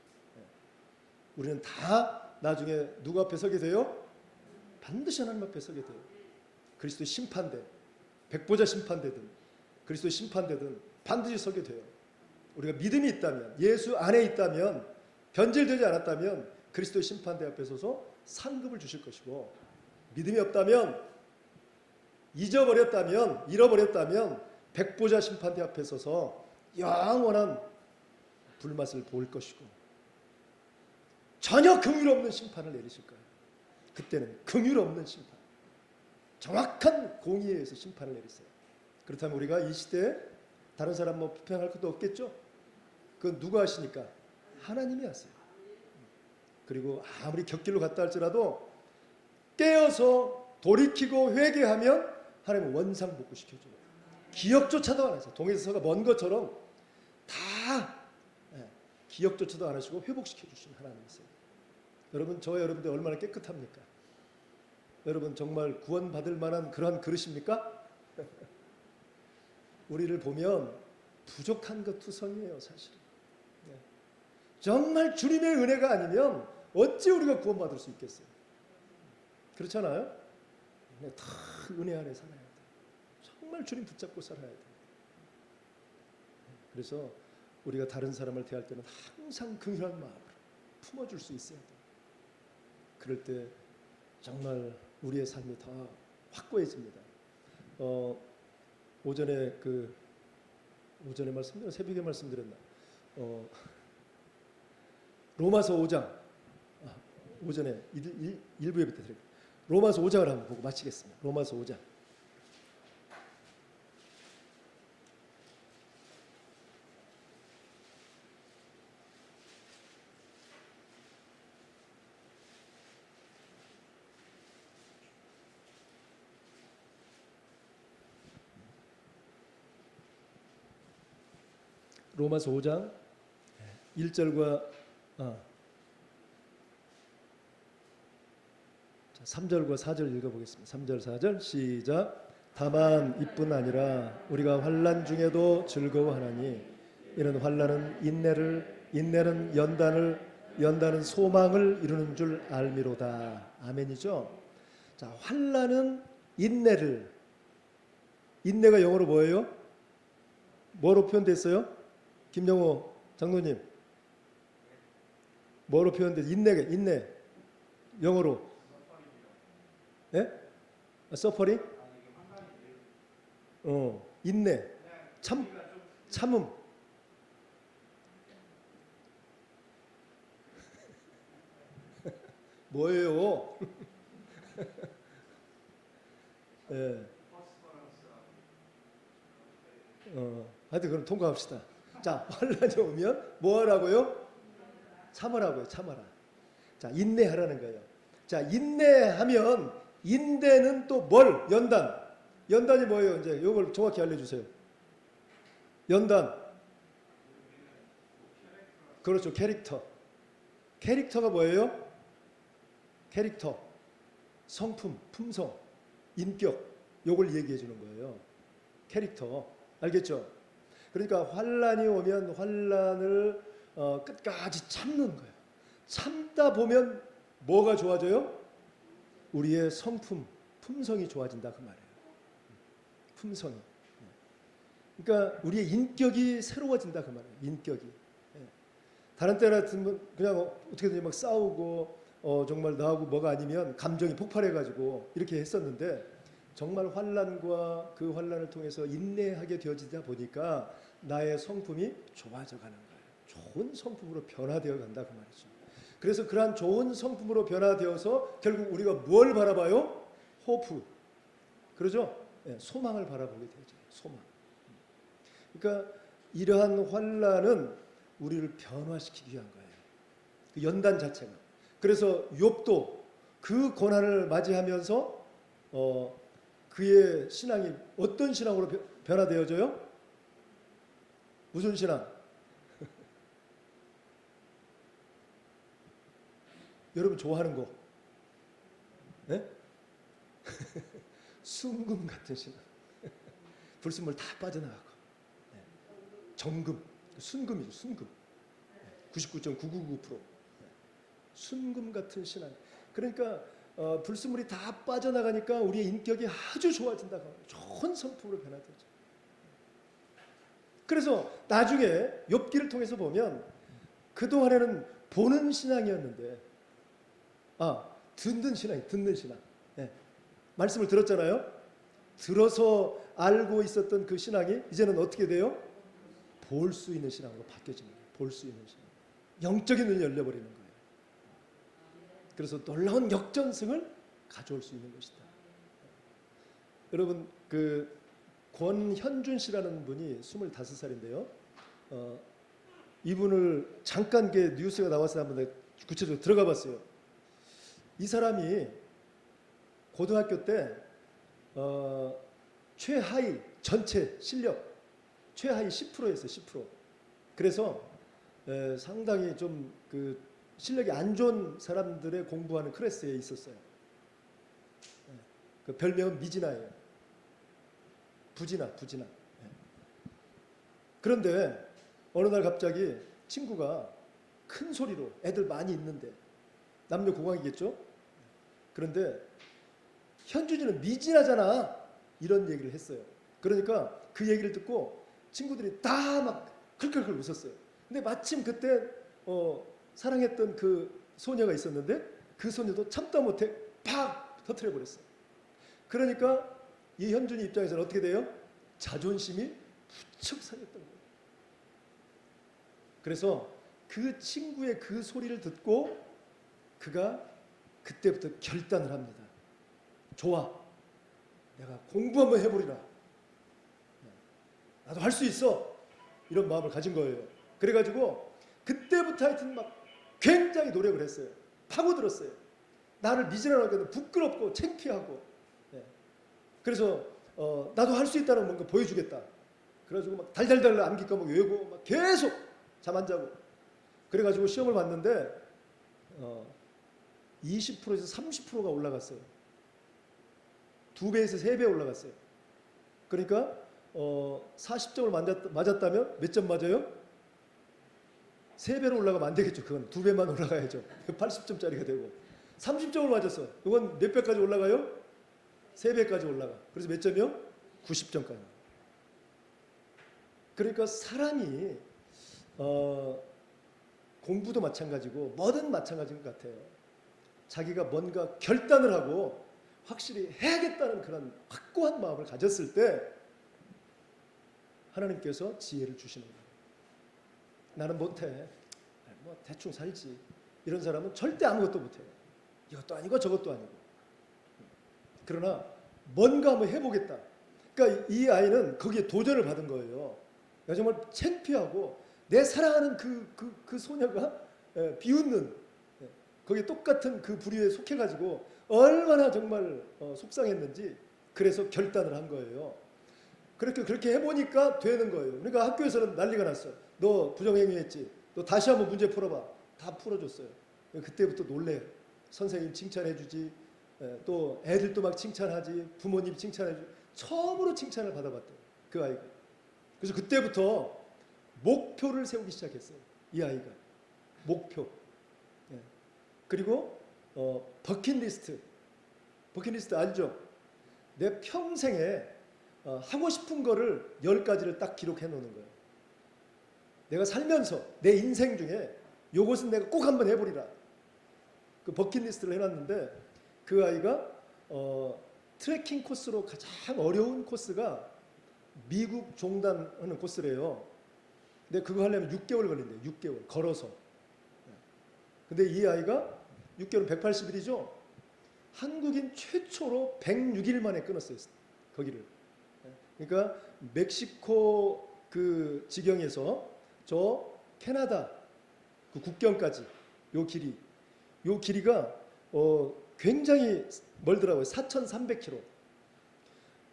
우리는 다 나중에 누구 앞에 서게 돼요? 반드시 하나님 앞에 서게 돼요. 그리스도의 심판대, 백보자 심판대든 그리스도의 심판대든 반드시 서게 돼요. 우리가 믿음이 있다면, 예수 안에 있다면, 변질되지 않았다면 그리스도의 심판대 앞에 서서 상급을 주실 것이고, 믿음이 없다면, 잊어버렸다면, 잃어버렸다면 백보자 심판대 앞에 서서 영원한 불맛을 볼 것이고 전혀 긍휼 없는 심판을 내리실 거예요. 그때는 긍휼 없는 심판, 정확한 공의에 의해서 심판을 내리세요. 그렇다면 우리가 이 시대에 다른 사람 뭐 비판할 것도 없겠죠? 그건 누가 하시니까? 하나님이 하세요. 그리고 아무리 곁길로 갔다 할지라도 깨어서 돌이키고 회개하면 하나님은 원상복구시켜줘요. 기억조차도 안 하세요. 동에서가 먼 것처럼 다 기억조차도 안 하시고 회복시켜주신 하나님이세요. 여러분, 저와 여러분들 얼마나 깨끗합니까? 여러분 정말 구원받을 만한 그러한 그릇입니까? 우리를 보면 부족한 것 투성이에요. 사실은. 정말 주님의 은혜가 아니면 어찌 우리가 구원받을 수 있겠어요? 그렇잖아요? 다 은혜 안에 살아야 돼요. 정말 주님 붙잡고 살아야 돼요. 그래서 우리가 다른 사람을 대할 때는 항상 긍휼한 마음으로 품어줄 수 있어야 돼요. 그럴 때 정말 우리의 삶이 더 확고해집니다. 오전에 말씀드렸나, 새벽에 말씀드렸나? 로마서 5장 오전에 일부에 부터 드릴게요. 로마서 5장을 한번 보고 마치겠습니다. 로마서 5장. 로마서 5장 1절과 3절과 4절 읽어보겠습니다. 3절 4절 시작. 다만 이뿐 아니라 우리가 환난 중에도 즐거워하나니 이는 환난은 인내를, 인내는 연단을, 연단은 소망을 이루는 줄 알미로다. 아멘이죠. 자, 환난은 인내를, 인내가 영어로 뭐예요? 뭐로 표현됐어요? 김영호 장로님, 뭐로 표현돼? 인내 영어로 예? 서퍼링? 인내, 참음. 뭐예요? 예. 하여튼 그럼 통과합시다. 자, 환란이 오면 뭐 하라고요? 참으라고요. 참아라. 자, 인내하라는 거예요. 자, 인내하면 인내는 또 뭘? 연단. 연단이 뭐예요? 이제 이걸 정확히 알려주세요. 연단. 그렇죠. 캐릭터. 캐릭터가 뭐예요? 캐릭터. 성품, 품성, 인격. 요걸 얘기해 주는 거예요. 캐릭터. 알겠죠? 그러니까 환란이 오면 환란을 끝까지 참는 거예요. 참다 보면 뭐가 좋아져요? 우리의 성품, 품성이 좋아진다 그 말이에요. 품성이. 그러니까 우리의 인격이 새로워진다 그 말이에요. 인격이. 다른 때 같으면 그냥 어떻게든지 막 싸우고 정말 나하고 뭐가 아니면 감정이 폭발해가지고 이렇게 했었는데 정말 환란과 그 환란을 통해서 인내하게 되어지다 보니까 나의 성품이 좋아져 가는 거예요. 좋은 성품으로 변화되어 간다 그 말이죠. 그래서 그러한 좋은 성품으로 변화되어서 결국 우리가 뭘 바라봐요? 호프. 그러죠? 네, 소망을 바라보게 되죠. 소망. 그러니까 이러한 환란은 우리를 변화시키기 위한 거예요. 그 연단 자체가. 그래서 욥도 그 고난을 맞이하면서 그의 신앙이 어떤 신앙으로 변화되어져요? 무슨 신앙? 여러분 좋아하는 거? 네? 순금 같은 신앙. 불순물 다 빠져나가고. 네. 정금, 순금이죠. 순금. 99.999%. 순금 같은 신앙. 그러니까 불순물이 다 빠져나가니까 우리의 인격이 아주 좋아진다. 좋은 성품으로 변화되죠. 그래서 나중에 욥기를 통해서 보면 그동안에는 보는 신앙이었는데 듣는 신앙이 듣는 신앙. 네. 말씀을 들었잖아요. 들어서 알고 있었던 그 신앙이 이제는 어떻게 돼요? 볼 수 있는 신앙으로 바뀌어집니다. 볼 수 있는 신앙. 영적인 눈이 열려버리는 거예요. 그래서 놀라운 역전승을 가져올 수 있는 것이다. 여러분 그 권현준 씨라는 분이 25살인데요. 이분을 잠깐 뉴스가 나와서 한번 구체적으로 들어가 봤어요. 이 사람이 고등학교 때 최하위 전체 실력 최하위 10%였어요. 10%. 그래서 상당히 좀 그 실력이 안 좋은 사람들의 공부하는 클래스에 있었어요. 그 별명은 미진아예요. 부진아. 그런데 어느 날 갑자기 친구가 큰 소리로 애들 많이 있는데 남녀 공학이겠죠? 그런데 현준이는 미진하잖아 이런 얘기를 했어요. 그러니까 그 얘기를 듣고 친구들이 다 막 클클클 웃었어요. 근데 마침 그때 사랑했던 그 소녀가 있었는데 그 소녀도 참다 못해 팍 터트려 버렸어요. 그러니까 이 현준이 입장에서는 어떻게 돼요? 자존심이 부쩍 상했던 거예요. 그래서 그 친구의 그 소리를 듣고 그가 그때부터 결단을 합니다. 좋아. 내가 공부 한번 해보리라. 나도 할 수 있어. 이런 마음을 가진 거예요. 그래가지고 그때부터 하여튼 막 굉장히 노력을 했어요. 파고들었어요. 나를 미진하게 부끄럽고 창피하고. 그래서 나도 할 수 있다는 뭔가 보여주겠다. 그래가지고 막 달달달 암기 과목 외우고 막 계속 잠 안 자고. 그래가지고 시험을 봤는데 20%에서 30%가 올라갔어요. 2배에서 3배 올라갔어요. 그러니까 40점을 맞았다면 몇 점 맞아요? 3배로 올라가면 안 되겠죠. 그건 2배만 올라가야죠. 80점짜리가 되고. 30점을 맞았어. 이건 몇 배까지 올라가요? 3배까지 올라가. 그래서 몇 점이요? 90점까지. 그러니까 사람이 공부도 마찬가지고 뭐든 마찬가지인 것 같아요. 자기가 뭔가 결단을 하고 확실히 해야겠다는 그런 확고한 마음을 가졌을 때 하나님께서 지혜를 주시는 거예요. 나는 못해. 뭐 대충 살지. 이런 사람은 절대 아무것도 못해요. 이것도 아니고 저것도 아니고. 그러나 뭔가 한번 해보겠다. 그러니까 이 아이는 거기에 도전을 받은 거예요. 정말 창피하고 내 사랑하는 그 소녀가 비웃는 거기에 똑같은 그 부류에 속해가지고 얼마나 정말 속상했는지 그래서 결단을 한 거예요. 그렇게 해보니까 되는 거예요. 그러니까 학교에서는 난리가 났어요. 너 부정행위했지. 너 다시 한번 문제 풀어봐. 다 풀어줬어요. 그때부터 놀래요. 선생님 칭찬해주지. 또 애들도 막 칭찬하지. 부모님 칭찬해주지. 처음으로 칭찬을 받아봤대요. 그 아이가. 그래서 그때부터 목표를 세우기 시작했어요. 이 아이가. 목표. 그리고 버킷리스트. 버킷리스트 알죠? 내 평생에 하고 싶은 거를 10가지를 딱 기록해 놓는 거예요. 내가 살면서 내 인생 중에 요것은 내가 꼭 한번 해보리라. 그 버킷리스트를 해놨는데 그 아이가 트레킹 코스로 가장 어려운 코스가 미국 종단하는 코스래요. 근데 그거 하려면 6개월 걸린대요. 6개월 걸어서. 근데 이 아이가 6개월 180일이죠. 한국인 최초로 106일 만에 끊었어요. 거기를. 그러니까 멕시코 그 지경에서 저 캐나다 그 국경까지 요 길이가 굉장히 멀더라고요. 4,300km.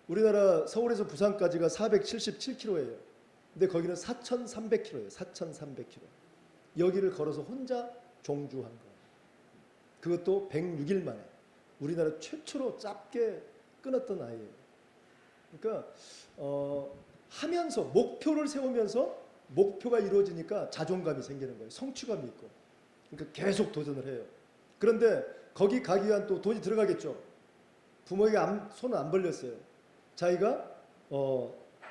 우리나라 서울에서 부산까지가 477km예요. 근데 거기는 4,300km예요. 4,300km. 여기를 걸어서 혼자 종주한 거예요. 그것도 106일 만에. 우리나라 최초로 짧게 끊었던 아이예요. 그러니까 하면서 목표를 세우면서 목표가 이루어지니까 자존감이 생기는 거예요. 성취감이 있고. 그러니까 계속 도전을 해요. 그런데 거기 가기 위한 또 돈이 들어가겠죠. 부모에게 손을 안 벌렸어요. 자기가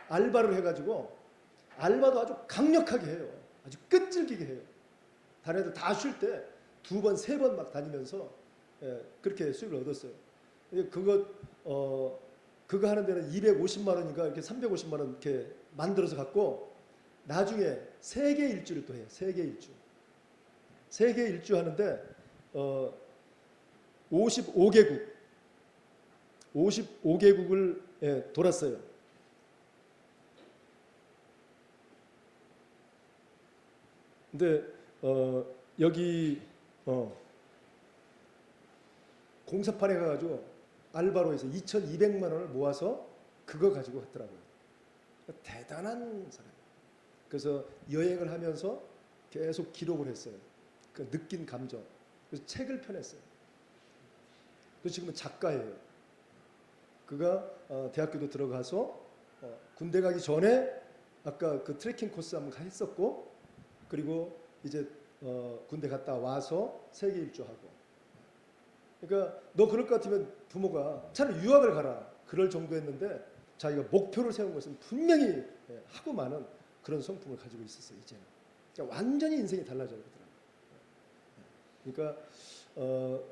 알바를 해가지고 알바도 아주 강력하게 해요. 아주 끈질기게 해요. 다른 애들 다 쉴 때 2번, 3번 막 다니면서 그렇게 수익을 얻었어요. 그거 하는 데는 250만 원인가 이렇게 350만 원 이렇게 만들어서 갖고 나중에 세계 일주를 또 해요. 세계 일주. 세계 일주 하는데 55개국을 돌았어요. 근데 여기 공사판에 가가지고 알바로 해서 2,200만 원을 모아서 그거 가지고 갔더라고요. 대단한 사람이에요. 그래서 여행을 하면서 계속 기록을 했어요. 그 느낀 감정. 그래서 책을 펴냈어요. 그래서 지금은 작가예요. 그가 대학교도 들어가서 군대 가기 전에 아까 그 트레킹 코스 한번 했었고, 그리고 이제 군대 갔다 와서 세계 일주하고. 그러니까 너 그럴 것 같으면 부모가 차라리 유학을 가라 그럴 정도였는데 자기가 목표를 세운 것은 분명히 하고 많은 그런 성품을 가지고 있었어요. 이제는. 그러니까 완전히 인생이 달라져 버리더라고요. 그러니까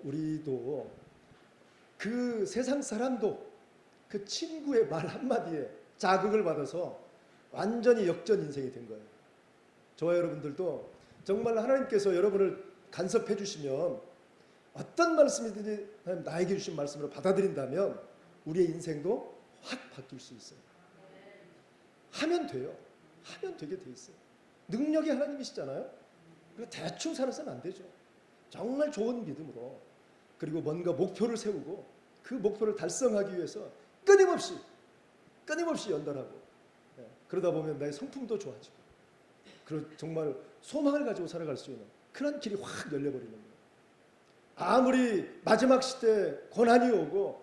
우리도 그 세상 사람도 그 친구의 말 한마디에 자극을 받아서 완전히 역전 인생이 된 거예요. 저와 여러분들도 정말 하나님께서 여러분을 간섭해 주시면 어떤 말씀이든지 하나님 나에게 주신 말씀으로 받아들인다면 우리의 인생도 확 바뀔 수 있어요. 하면 돼요. 하면 되게 돼 있어요. 능력이 하나님이시잖아요. 그리고 대충 살아서는 안 되죠. 정말 좋은 믿음으로, 그리고 뭔가 목표를 세우고 그 목표를 달성하기 위해서 끊임없이 연단하고, 그러다 보면 나의 성품도 좋아지고, 그리고 정말 소망을 가지고 살아갈 수 있는 그런 길이 확 열려버리는 거예요. 아무리 마지막 시대에 고난이 오고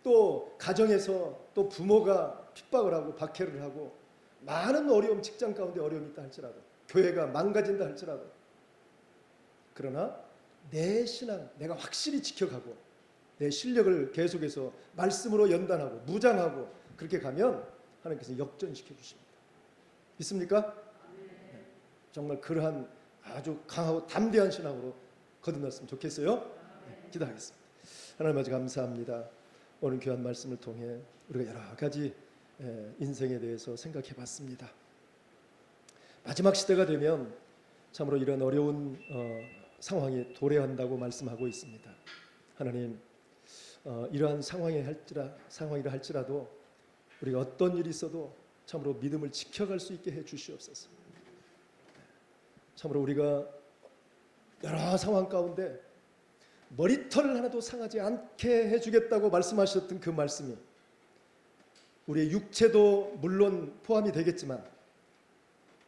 또 가정에서 또 부모가 핍박을 하고 박해를 하고 많은 어려움, 직장 가운데 어려움이 있다 할지라도, 교회가 망가진다 할지라도, 그러나 내 신앙 내가 확실히 지켜가고 내 실력을 계속해서 말씀으로 연단하고 무장하고 그렇게 가면 하나님께서 역전시켜 주십니다. 믿습니까? 네. 정말 그러한 아주 강하고 담대한 신앙으로 거듭났으면 좋겠어요. 네, 기도하겠습니다. 하나님 아버지 감사합니다. 오늘 귀한 말씀을 통해 우리가 여러 가지 인생에 대해서 생각해 봤습니다. 마지막 시대가 되면 참으로 이런 어려운 상황이 도래한다고 말씀하고 있습니다. 하나님, 이러한 상황이라 할지라도 우리가 어떤 일이 있어도 참으로 믿음을 지켜갈 수 있게 해 주시옵소서. 참으로 우리가 여러 상황 가운데 머리털 하나도 상하지 않게 해주겠다고 말씀하셨던 그 말씀이 우리의 육체도 물론 포함이 되겠지만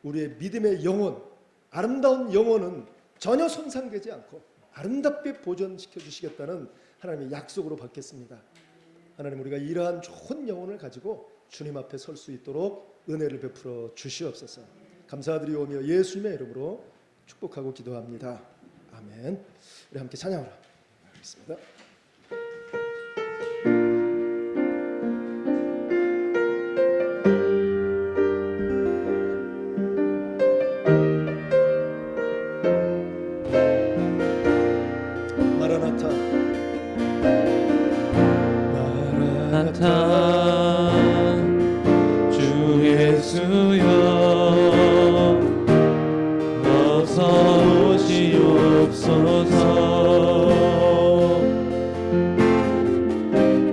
우리의 믿음의 영혼, 아름다운 영혼은 전혀 손상되지 않고 아름답게 보존시켜 주시겠다는 하나님의 약속으로 받겠습니다. 하나님, 우리가 이러한 좋은 영혼을 가지고 주님 앞에 설 수 있도록 은혜를 베풀어 주시옵소서. 감사드리오며 예수님의 이름으로 축복하고 기도합니다. 아멘. 우리 함께 찬양하라 하겠습니다. 마라나타 마라나타 주 예수여 어서 오시옵소서.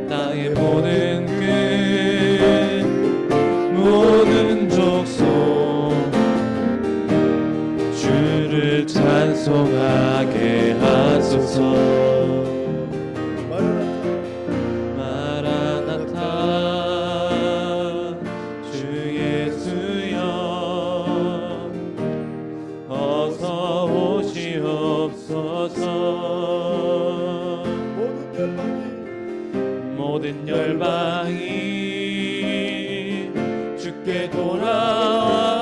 땅의 모든 끝 모든 족속 주를 찬송하게 하소서. 모든 열방이 주께 돌아와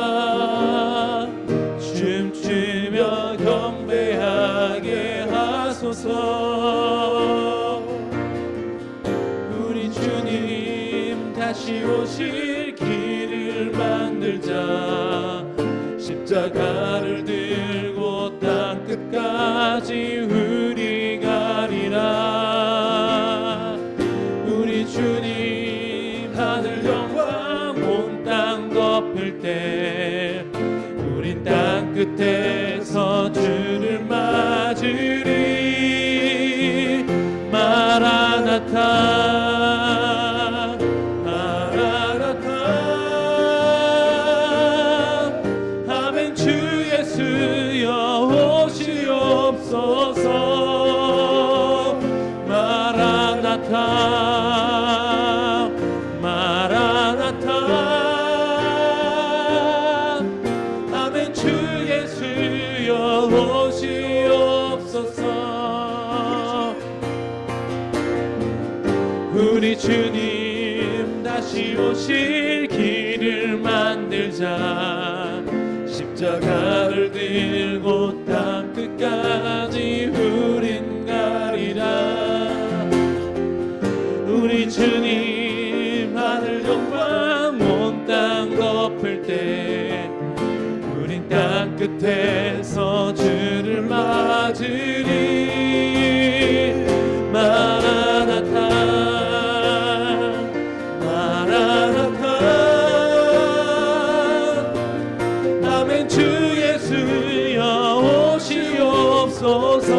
춤추며 경배하게 하소서. 우리 주님 다시 오실 길을 만들자. 십자가를 들고 땅 끝까지 우리 가리라. 우리 주님 하늘 영광 온 땅 덮을 때 우린 땅 끝에서 주를 맞으리. 마라나타 마라나타 아멘. 주 예수여 오시옵소서. 마라나타 마라나타 아멘. 주 예수여 오시옵소서. 우리 주님 다시 오실 길을 만들자. 십자가를 들고 땅 끝까지 우린 가리라. 우리 주님 하늘 영광 온 땅 덮을 때 우린 땅 끝에서 주를 맞으리. 마라나타 마라나타 아멘. 주 예수여 오시옵소서.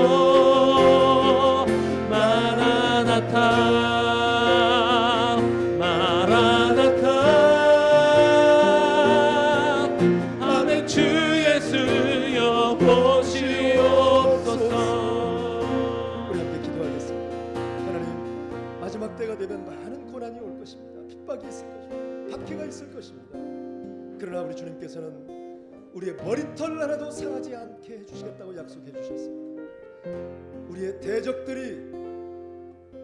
핍박이 있을 것입니다. 박해가 있을 것입니다. 그러나 우리 주님께서는 우리의 머리털 하나도 상하지 않게 해주시겠다고 약속해 주셨습니다. 우리의 대적들이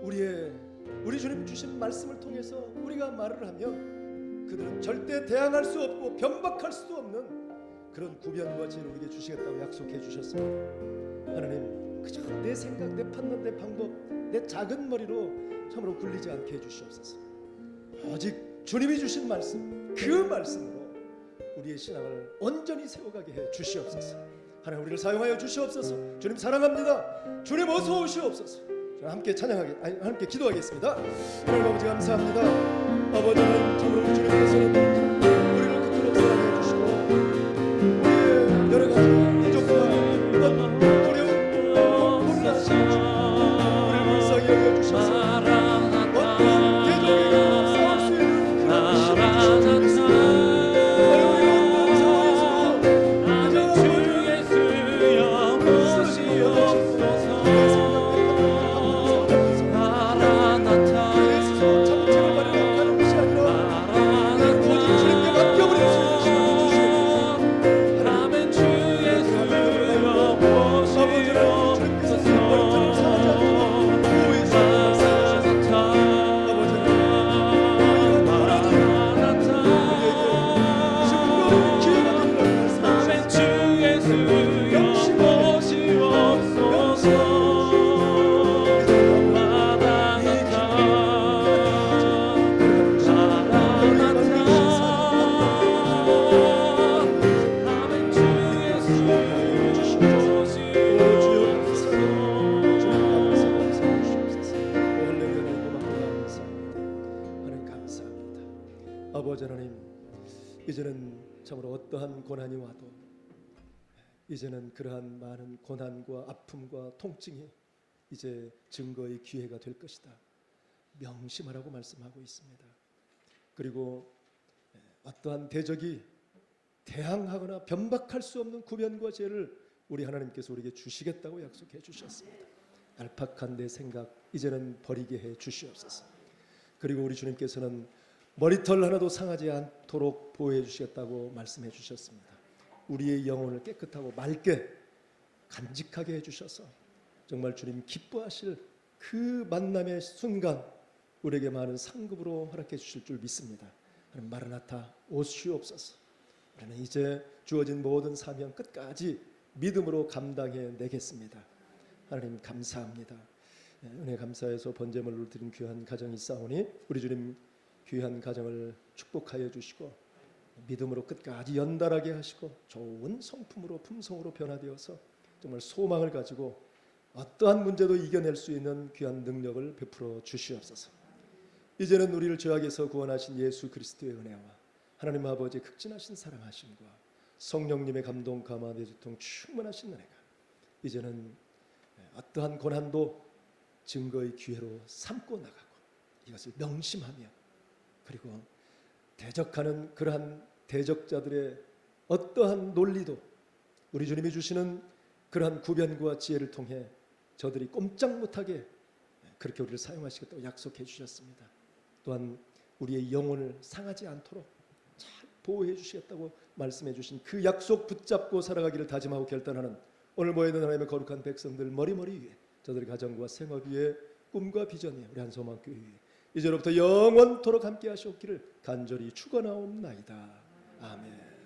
우리 주님 주신 말씀을 통해서 우리가 말을 하면 그들은 절대 대항할 수 없고 변박할 수도 없는 그런 구변과 지혜를 우리에게 주시겠다고 약속해 주셨습니다. 하나님, 그저 내 생각, 내 판단, 내 방법, 내 작은 머리로 참으로 굴리지 않게 해주시옵소서. 오직 주님이 주신 말씀, 그 말씀으로 우리의 신앙을 온전히 세워가게 해 주시옵소서. 하나님, 우리를 사용하여 주시옵소서. 주님 사랑합니다. 주님 어서 오시옵소서. 함께 함께 기도하겠습니다. 하나님 아버지 감사합니다. 아버지 하나님, 참으로 우리 주님께서는 우리를 그토록 사랑해 주시고 우리의 여러 가지 부족과 두려움, 공포를 하시고 우리를 불쌍히 여겨주셔서 어떤 대적에게도 싸울 수 있는 그런 힘을 주시옵소서. 아버지 하나님, 이제는 참으로 어떠한 고난이 와도 이제는 그러한 많은 고난과 아픔과 통증이 이제 증거의 기회가 될 것이다. 명심하라고 말씀하고 있습니다. 그리고 어떠한 대적이 대항하거나 변박할 수 없는 구변과 지혜를 우리 하나님께서 우리에게 주시겠다고 약속해 주셨습니다. 얄팍한 내 생각 이제는 버리게 해 주시옵소서. 그리고 우리 주님께서는 머리털 하나도 상하지 않도록 보호해 주시겠다고 말씀해 주셨습니다. 우리의 영혼을 깨끗하고 맑게 간직하게 해주셔서 정말 주님 기뻐하실 그 만남의 순간 우리에게 많은 상급으로 허락해 주실 줄 믿습니다. 하나님, 마라나타 오시옵소서. 우리는 이제 주어진 모든 사명 끝까지 믿음으로 감당해 내겠습니다. 하나님 감사합니다. 은혜 감사해서 번제물로 드린 귀한 가정이 있사오니 우리 주님 귀한 가정을 축복하여 주시고 믿음으로 끝까지 연달하게 하시고 좋은 성품으로 품성으로 변화되어서 정말 소망을 가지고 어떠한 문제도 이겨낼 수 있는 귀한 능력을 베풀어 주시옵소서. 이제는 우리를 죄악에서 구원하신 예수 그리스도의 은혜와 하나님 아버지의 극진하신 사랑하심과 성령님의 감동 감화 내주통 충만하신 은혜가 이제는 어떠한 고난도 증거의 기회로 삼고 나가고 이것을 명심하며 그리고 대적하는 그러한 대적자들의 어떠한 논리도 우리 주님이 주시는 그러한 구변과 지혜를 통해 저들이 꼼짝 못하게 그렇게 우리를 사용하시겠다고 약속해 주셨습니다. 또한 우리의 영혼을 상하지 않도록 잘 보호해 주시겠다고 말씀해 주신 그 약속 붙잡고 살아가기를 다짐하고 결단하는 오늘 모여있는 하나님의 거룩한 백성들 머리머리 위에 저들의 가정과 생업 위에 꿈과 비전 위에 우리 한소망교회 위에 이제로부터 영원토록 함께 하시옵기를 간절히 축원하옵나이다. 아멘.